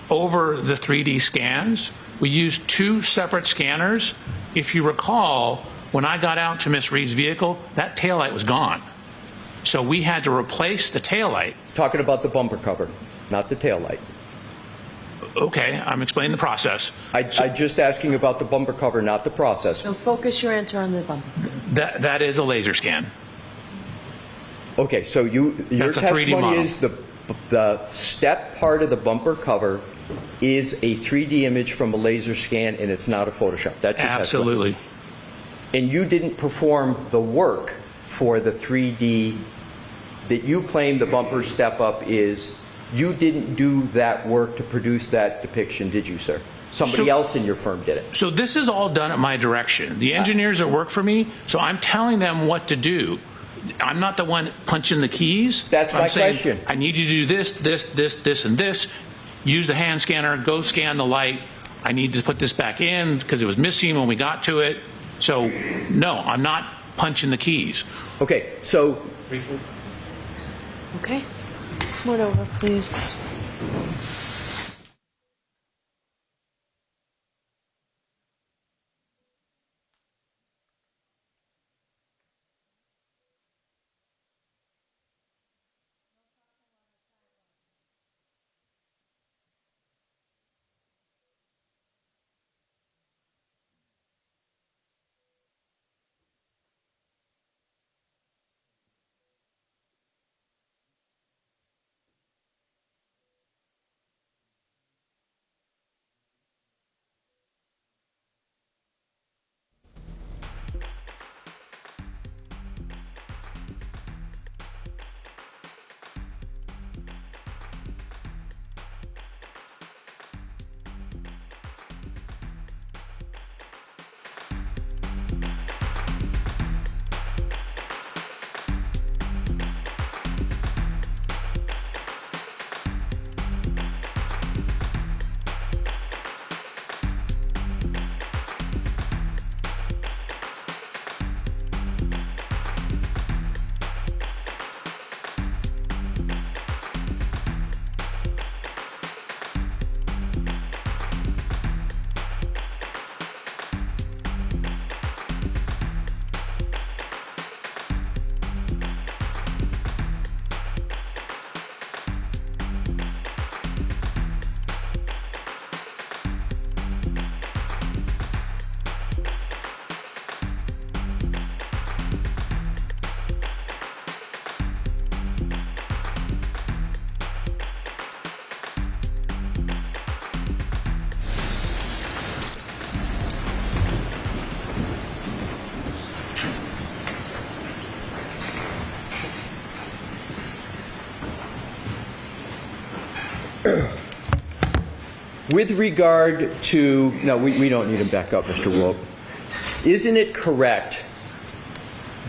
over the 3D scans. We used 2 separate scanners. If you recall, when I got out to Miss Reed's vehicle, that taillight was gone. So we had to replace the taillight. Talking about the bumper cover, not the tail light. Okay, I'm explaining the process. I'm just asking about the bumper cover, not the process. So focus your answer on the bumper. That is a laser scan. Okay, so your That's a 3D testimony model. is the step part of the bumper cover is a 3D image from a laser scan, and it's not a Photoshop. That's your Absolutely. testimony. And you didn't perform the work for the 3D that you claim the bumper step up is. You didn't do that work to produce that depiction, did you, sir? Somebody else in your firm did it. So this is all done at my direction. The engineers that work for me, so I'm telling them what to do. I'm not the one punching the keys. That's I'm my saying, question. I need you to do this, and this. Use the hand scanner, go scan the light. I need to put this back in because it was missing when we got to it. So, no, I'm not punching the keys. Okay, so Okay. Come on over, please. with regard to, no, we don't need him back up, Mr. Wolf. Isn't it correct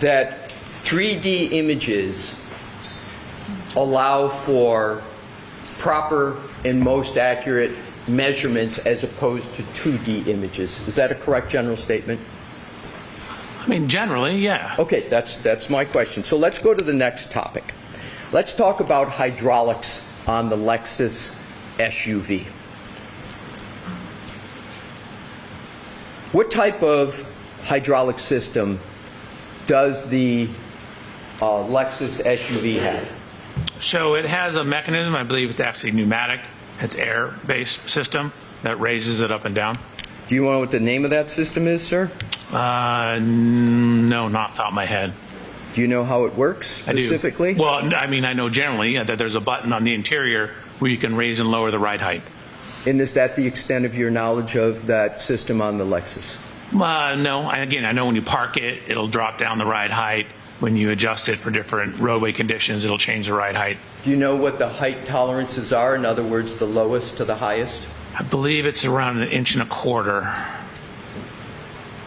that 3D images allow for proper and most accurate measurements as opposed to 2D images? Is that a correct general statement? I mean, generally, yeah. Okay, that's my question. So let's go to the next topic. Let's talk about hydraulics on the Lexus SUV. What type of hydraulic system does the Lexus SUV have? So it has a mechanism, I believe it's actually pneumatic. It's air-based system that raises it up and down. Do you know what the name of that system is, sir? No, not off the top of my head. Do you know how it works specifically? I do. Well, I mean, I know generally that there's a button on the interior where you can raise and lower the ride height. And is that the extent of your knowledge of that system on the Lexus? No. Again, I know when you park it, it'll drop down the ride height. When you adjust it for different roadway conditions, it'll change the ride height. Do you know what the height tolerances are? In other words, the lowest to the highest? I believe it's around 1.25 inches.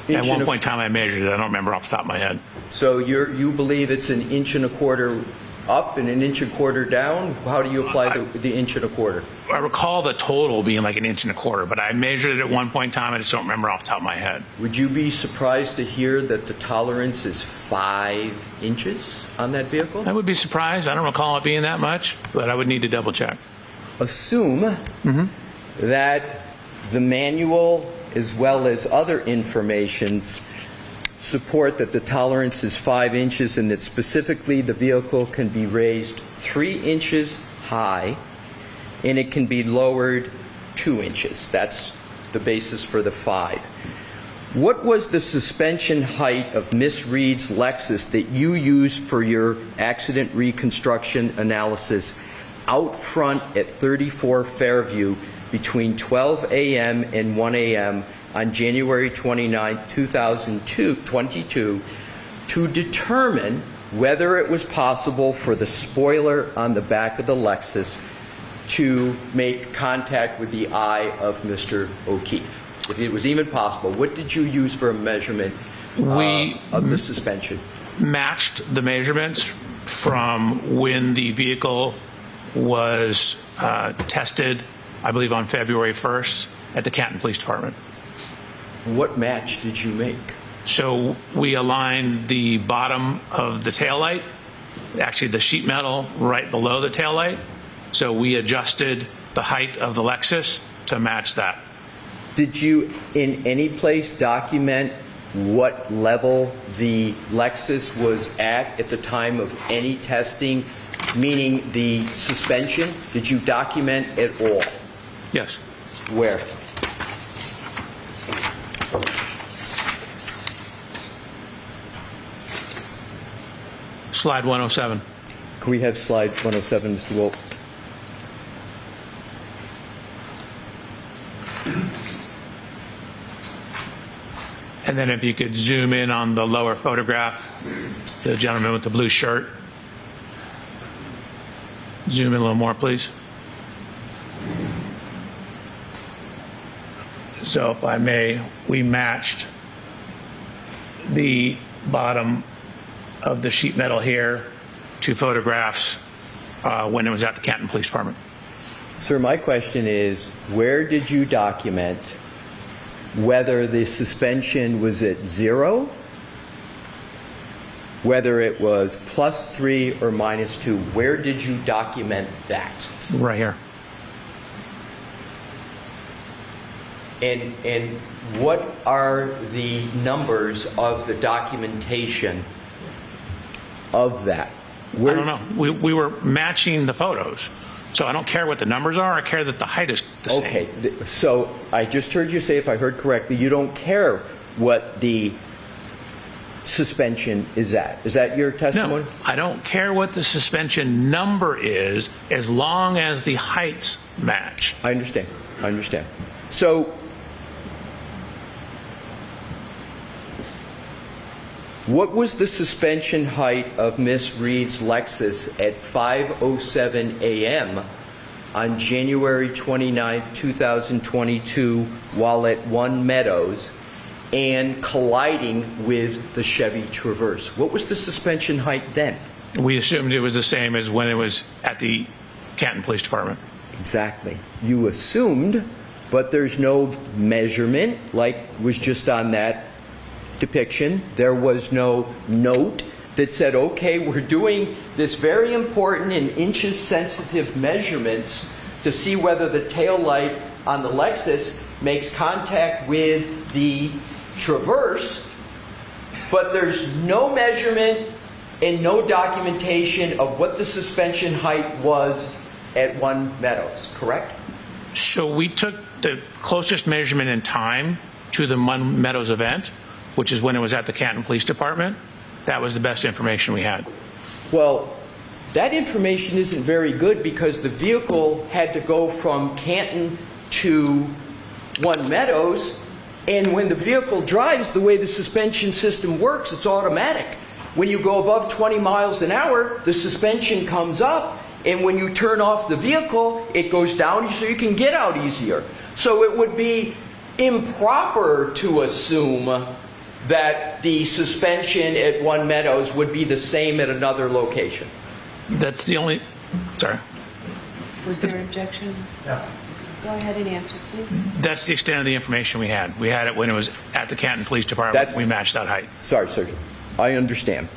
At one point in time I measured it. I don't remember off the top of my head. So you believe it's 1.25 inches up and 1.25 inches down? How do you apply the 1.25 inches? I recall the total being like 1.25 inches, but I measured it at one point in time. I just don't remember off the top of my head. Would you be surprised to hear that the tolerance is 5 inches on that vehicle? I would be surprised. I don't recall it being that much, but I would need to double check. Assume that the manual as well as other informations support that the tolerance is 5 inches and that specifically the vehicle can be raised 3 inches high and it can be lowered 2 inches. That's the basis for the 5. What was the suspension height of Miss Reed's Lexus that you used for your accident reconstruction analysis out front at 34 Fairview between 12 a.m. and 1 a.m. on January 29, 2022 to determine whether it was possible for the spoiler on the back of the Lexus to make contact with the eye of Mr. O'Keefe? If it was even possible, what did you use for a measurement of the suspension? Matched the measurements from when the vehicle was tested, I believe on February 1st at the Canton Police Department. What match did you make? So we aligned the bottom of the taillight, actually the sheet metal right below the taillight. So we adjusted the height of the Lexus to match that. Did you in any place document what level the Lexus was at the time of any testing, meaning the suspension? Did you document at all? Yes. Where? Slide 107. Can we have slide 107, Mr. Wolf? And then if you could zoom in on the lower photograph, the gentleman with the blue shirt. Zoom in a little more, please. So if I may, we matched the bottom of the sheet metal here to photographs when it was at the Canton Police Department. Sir, my question is, where did you document whether the suspension was at 0, whether it was +3 or -2? Where did you document that? Right here. And what are the numbers of the documentation of that? I don't know. We were matching the photos. So I don't care what the numbers are. I care that the height is the same. Okay, so I just heard you say, if I heard correctly, you don't care what the suspension is at. Is that your testimony? No, I don't care what the suspension number is as long as the heights match. I understand. I understand. So what was the suspension height of Miss Reed's Lexus at 5:07 a.m. on January 29, 2022 while at One Meadows and colliding with the Chevy Traverse? What was the suspension height then? We assumed it was the same as when it was at the Canton Police Department. Exactly. You assumed, but there's no measurement like was just on that depiction. There was no note that said, okay, we're doing this very important and inches sensitive measurements to see whether the tail light on the Lexus makes contact with the Traverse, but there's no measurement and no documentation of what the suspension height was at One Meadows, correct? So we took the closest measurement in time to the One Meadows event, which is when it was at the Canton Police Department. That was the best information we had. Well, that information isn't very good because the vehicle had to go from Canton to One Meadows, and when the vehicle drives, the way the suspension system works, it's automatic. When you go above 20 miles an hour, the suspension comes up, and when you turn off the vehicle, it goes down so you can get out easier. So it would be improper to assume that the suspension at One Meadows would be the same at another location. That's the only, sorry. Was there an objection? Yeah. Go ahead and answer, please. That's the extent of the information we had. We had it when it was at the Canton Police Department. That's- We matched that height. Sorry, Sergeant. I understand.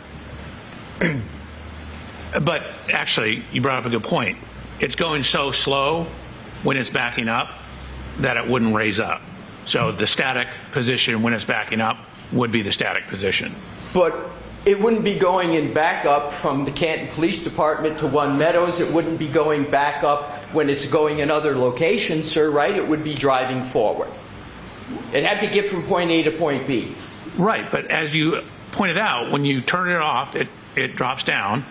But actually, you brought up a good point. It's going so slow when it's backing up that it wouldn't raise up. So the static position when it's backing up would be the static position. But it wouldn't be going in backup from the Canton Police Department to One Meadows. It wouldn't be going back up when it's going in other locations, sir, right? It would be driving forward. It had to get from point A to point B. Right, but as you pointed out, when you turn it off, it drops down,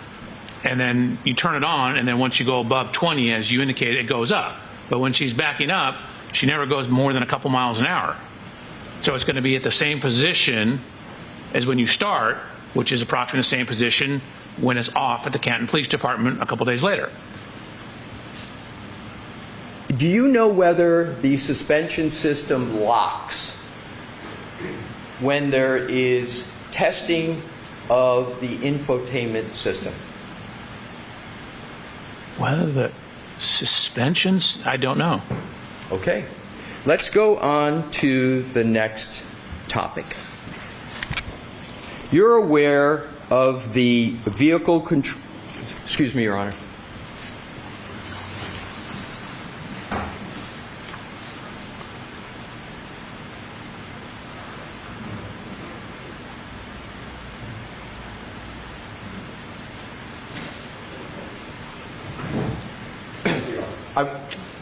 and then you turn it on, and then once you go above 20, as you indicated, it goes up. But when she's backing up, she never goes more than a couple miles an hour. So it's going to be at the same position as when you start, which is approximately the same position when it's off at the Canton Police Department a couple days later. Do you know whether the suspension system locks when there is testing of the infotainment system? Whether the suspensions, I don't know. Okay. Let's go on to the next topic. You're aware of the vehicle control... Excuse me, Your Honor.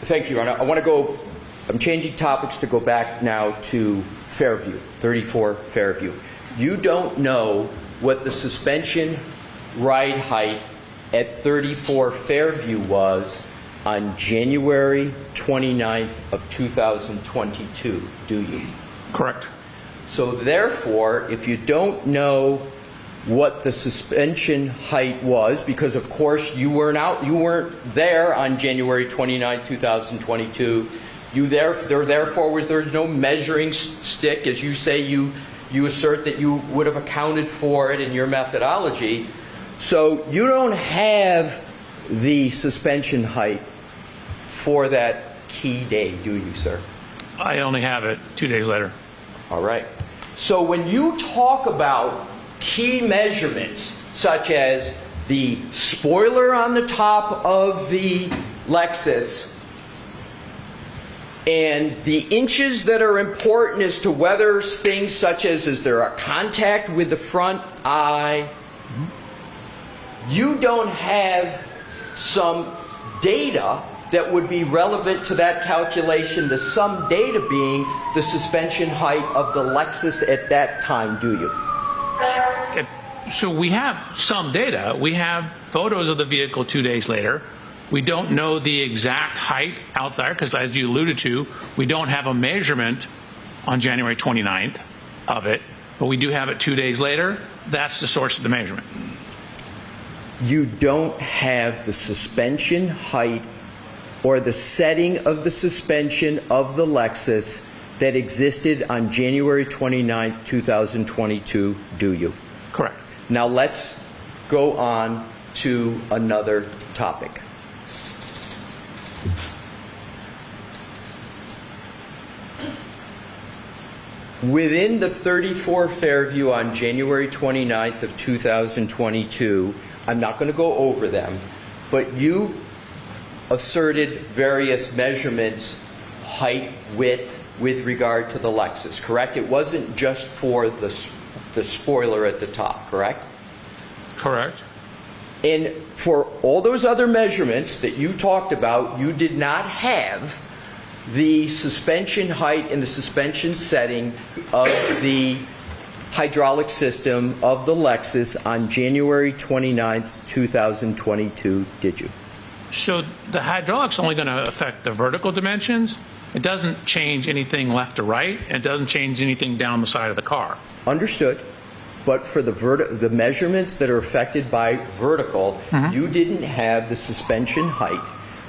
Thank you, Your Honor. I want to go... I'm changing topics to go back now to Fairview, 34 Fairview. You don't know what the suspension ride height at 34 Fairview was on January 29th of 2022, do you? Correct. So therefore, if you don't know what the suspension height was, because of course you weren't there on January 29, 2022. Therefore there's no measuring stick, as you say. You assert that you would have accounted for it in your methodology. So you don't have the suspension height for that key day, do you, sir? I only have it 2 days later. All right. So when you talk about key measurements, such as the spoiler on the top of the Lexus and the inches that are important as to whether things such as is there a contact with the front eye, you don't have some data that would be relevant to that calculation, the sum data being the suspension height of the Lexus at that time, do you? So we have some data. We have photos of the vehicle 2 days later. We don't know the exact height outside because, as you alluded to, we don't have a measurement on January 29th of it, but we do have it 2 days later. That's the source of the measurement. You don't have the suspension height or the setting of the suspension of the Lexus that existed on January 29, 2022, do you? Correct. Now let's go on to another topic. Within the 34 Fairview on January 29th of 2022, I'm not going to go over them, but you asserted various measurements, height, width, with regard to the Lexus, correct? It wasn't just for the spoiler at the top, correct? Correct. And for all those other measurements that you talked about, you did not have the suspension height and the suspension setting of the hydraulic system of the Lexus on January 29th, 2022, did you? So the hydraulic's only going to affect the vertical dimensions. It doesn't change anything left to right. It doesn't change anything down the side of the car. Understood. But for the measurements that are affected by vertical, you didn't have the suspension height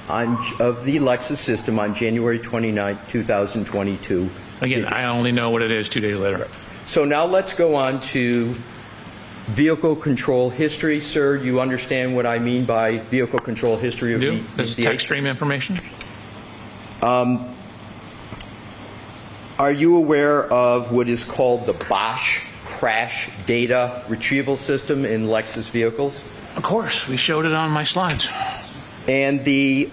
of the Lexus system on January 29, 2022. Again, I only know what it is 2 days later. So now let's go on to Vehicle control history, sir, you understand what I mean by vehicle control history of Do? This is VCH? text stream information? Are you aware of what is called the Bosch crash data retrieval system in Lexus vehicles? Of course, we showed it on my slides. And the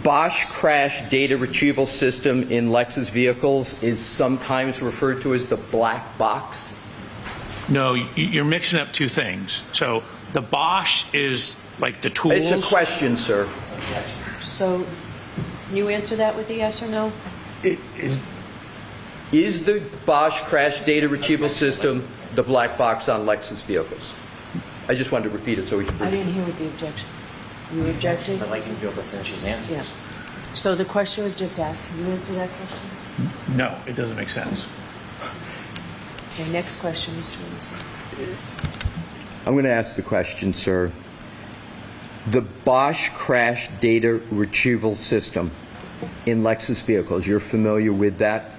Bosch crash data retrieval system in Lexus vehicles is sometimes referred to as the black box? No, you're mixing up two things. So the Bosch is like the tools. It's a question, sir. So, can you answer that with a yes or no? Is the Bosch crash data retrieval system the black box on Lexus vehicles? I just wanted to repeat it so we can... I didn't hear what the objection. You objecting? I'd like him to be able to finish his answers. Yeah. So the question was just asked. Can you answer that question? No, it doesn't make sense. Okay, next question, Mr. Wilson. I'm going to ask the question, sir. The Bosch crash data retrieval system in Lexus vehicles, you're familiar with that?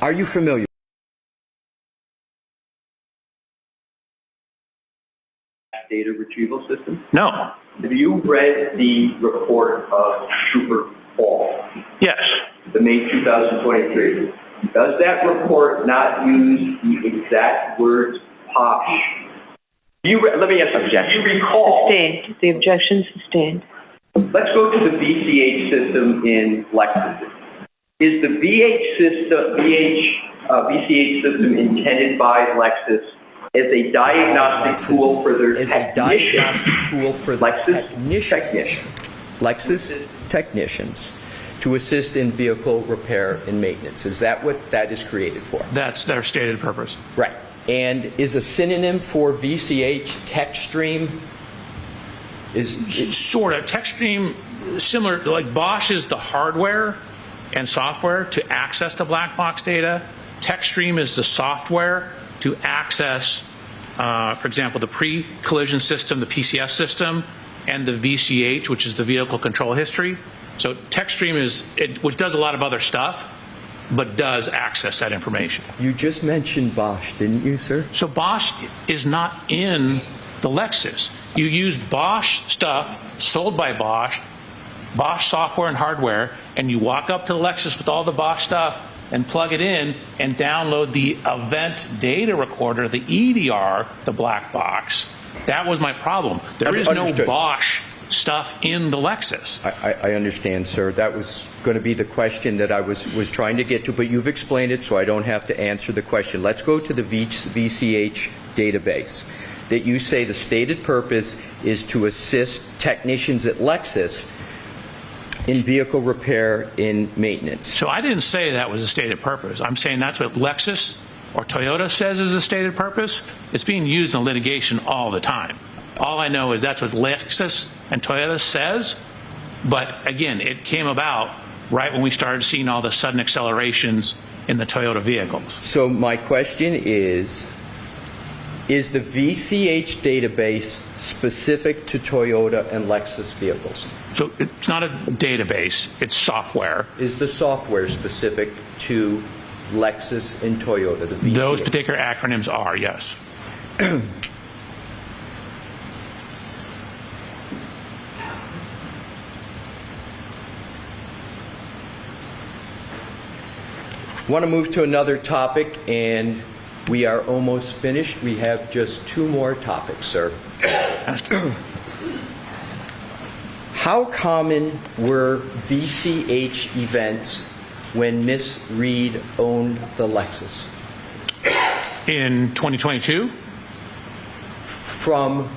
Are you familiar? Data retrieval system? No. Have you read the report of Trooper Paul, Yes. the May 2023? Does that report not use the exact words posh? Let me ask you, do you recall? Sustained. The objection sustained. Let's go to the VCH system in Lexus. Is the VCH system intended by Lexus as a diagnostic tool for their Lexus technicians to assist in vehicle repair and maintenance? Is that what that is created for? That's their stated purpose. Right. And is a synonym for VCH TechStream? Sort of. TechStream, similar, like Bosch is the hardware and software to access the black box data. TechStream is the software to access, for example, the pre-collision system, the PCS system, and the VCH, which is the vehicle control history. So TechStream which does a lot of other stuff, but does access that information. You just mentioned Bosch, didn't you, sir? So Bosch is not in the Lexus. You use Bosch stuff sold by Bosch, Bosch software and hardware, and you walk up to the Lexus with all the Bosch stuff and plug it in and download the event data recorder, the EDR, the black box. That was my problem. There is no Bosch stuff in the Lexus. I understand, sir. That was going to be the question that I was trying to get to, but you've explained it, so I don't have to answer the question. Let's go to the VCH database that you say the stated purpose is to assist technicians at Lexus in vehicle repair and maintenance. So I didn't say that was a stated purpose. I'm saying that's what Lexus or Toyota says is a stated purpose. It's being used in litigation all the time. All I know is that's what Lexus and Toyota says, but again, it came about right when we started seeing all the sudden accelerations in the Toyota vehicles. So my question is the VCH database specific to Toyota and Lexus vehicles? So it's not a database, it's software. Is the software specific to Lexus and Toyota, the VCH? Those particular acronyms are, yes. Want to move to another topic, and we are almost finished. We have just two more topics, sir. How common were VCH events when Miss Reed owned the Lexus? In 2022? Do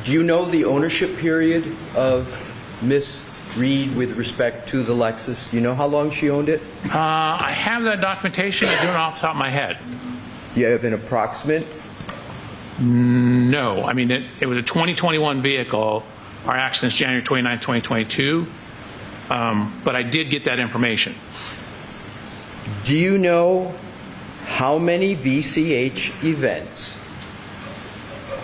you know the ownership period of Miss Reed with respect to the Lexus? Do you know how long she owned it? I have that documentation. I do it off the top of my head. Do you have an approximate? No. I mean, it was a 2021 vehicle. Our accident's January 29, 2022. But I did get that information. Do you know how many VCH events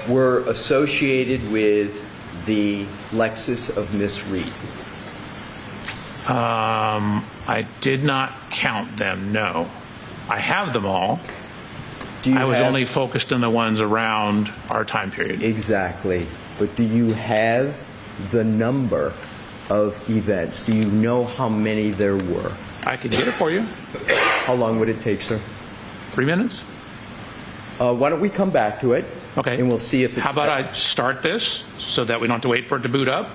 were associated with the Lexus of Miss Reed? I did not count them, no. I have them all. I was only focused on the ones around our time period. Exactly. But do you have the number of events? Do you know how many there were? I could get it for you. How long would it take, sir? 3 minutes? Why don't we come back to it? Okay. And we'll see if it's... How about I start this so that we don't have to wait for it to boot up,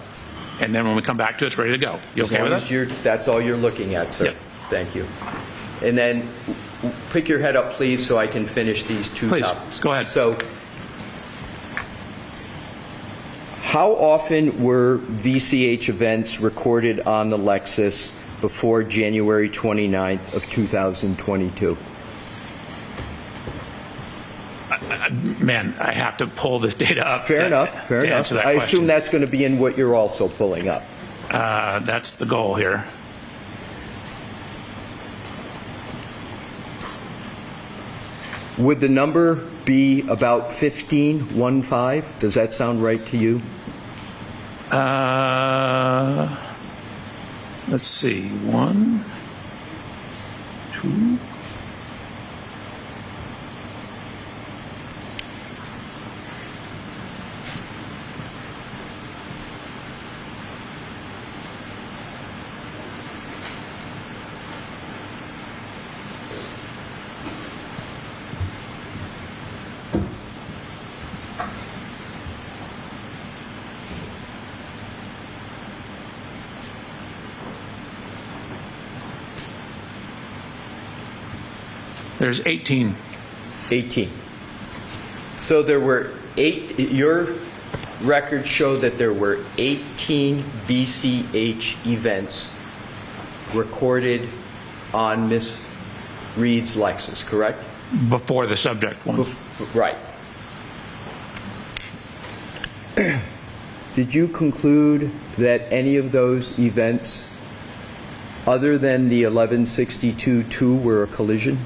and then when we come back to it, it's ready to go. You okay with that? That's all you're looking at, sir. Yep. Thank you. And then pick your head up, please, so I can finish these two Please, topics. go ahead. So, how often were VCH events recorded on the Lexus before January 29th of 2022? Man, I have to pull this data up. Fair enough. to answer that I question. assume that's going to be in what you're also pulling up. That's the goal here. Would the number be about 15, 1-5? Does that sound right to you? Let's see. 1, 2. There's 18. 18. So there were 8, your records show that there were 18 VCH events recorded on Miss Reed's Lexus, correct? Before the subject one. Right. Did you conclude that any of those events, other than the 1162-2, were a collision?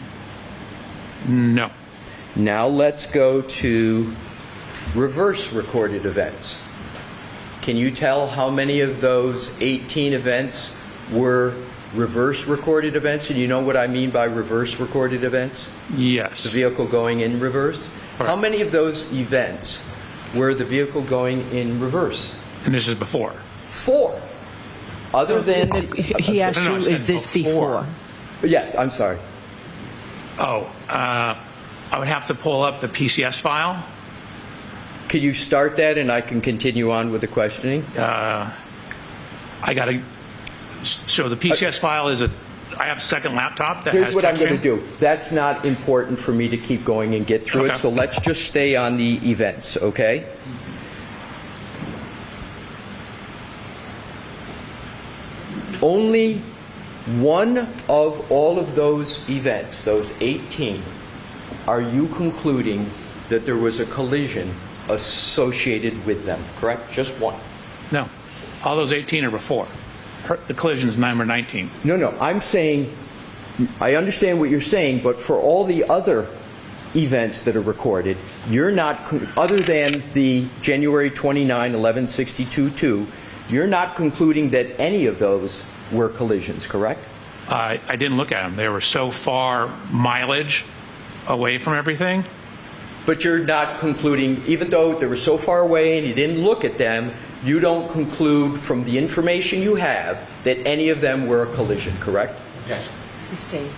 No. Now let's go to reverse recorded events. Can you tell how many of those 18 events were reverse recorded events? And you know what I mean by reverse recorded events? Yes. The vehicle going in reverse? Correct. How many of those events were the vehicle going in reverse? And this is before. 4. Other than... He asked No, you, I said is this before? Yes, I'm sorry. Oh, I would have to pull up the PCS file. Could you start that and I can continue on with the questioning? I got to. So the PCS file is I have a second laptop that Here's has what I'm going to touchscreen. do. That's not important for me to keep going and get through it, Okay. so let's just stay on the events, okay? Only one of all of those events, those 18, are you concluding that there was a collision associated with them, correct? Just one. No, all those 18 are before. The collision is number 19. No, I'm saying, I understand what you're saying, but for all the other events that are recorded, you're not, other than the January 29, 1162-2, you're not concluding that any of those were collisions, correct? I didn't look at them. They were so far mileage away from everything. But you're not concluding, even though they were so far away and you didn't look at them, you don't conclude from the information you have that any of them were a collision, correct? Yes. Sustained.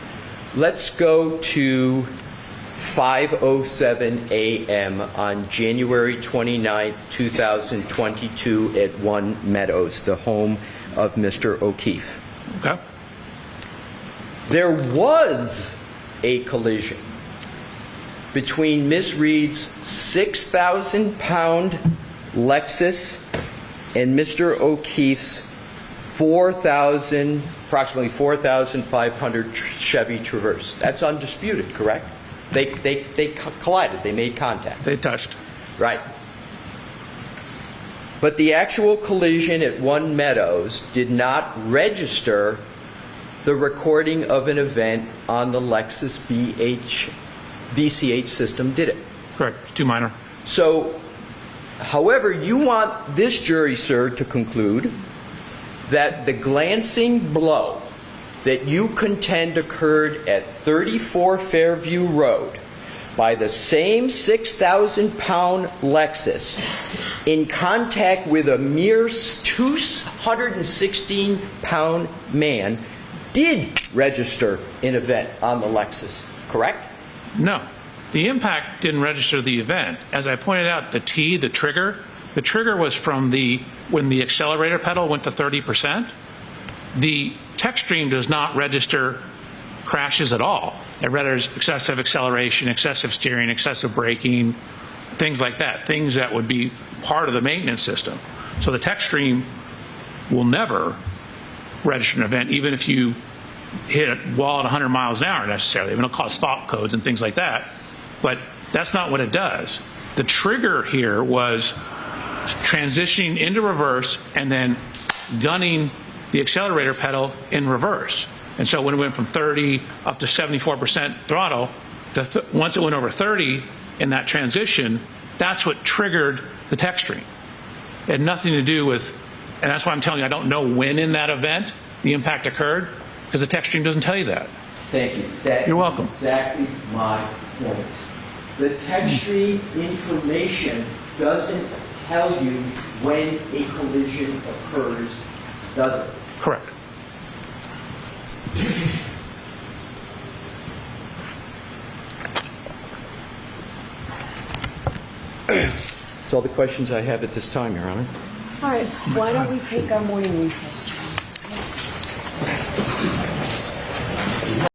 Let's go to 5:07 a.m. on January 29th, 2022 at 1 Meadows, the home of Mr. O'Keefe. Okay. There was a collision between Ms. Reed's 6,000-pound Lexus and Mr. O'Keefe's approximately 4,500 Chevy Traverse. That's undisputed, correct? They collided. They made contact. They touched. Right. But the actual collision at 1 Meadows did not register the recording of an event on the Lexus VCH system, did it? Correct. It's too minor. So, however, you want this jury, sir, to conclude that the glancing blow that you contend occurred at 34 Fairview Road by the same 6,000-pound Lexus in contact with a mere 216-pound man did register an event on the Lexus, correct? No. The impact didn't register the event. As I pointed out, the trigger was from when the accelerator pedal went to 30%. The tech stream does not register crashes at all. It registers excessive acceleration, excessive steering, excessive braking, things like that, things that would be part of the maintenance system. So the tech stream will never register an event, even if you hit a wall at 100 miles an hour necessarily. I mean, it'll cause fault codes and things like that, but that's not what it does. The trigger here was transitioning into reverse and then gunning the accelerator pedal in reverse. And so when it went from 30 up to 74% throttle, once it went over 30 in that transition, that's what triggered the tech stream. It had nothing to do with, and that's why I'm telling you, I don't know when in that event the impact occurred, because the tech stream doesn't tell you that. Thank you. You're welcome. Exactly my point. The tech stream information doesn't tell you when a collision occurs, does it? Correct. That's all the questions I have at this time, Your Honor. All right, why don't we take our morning recess?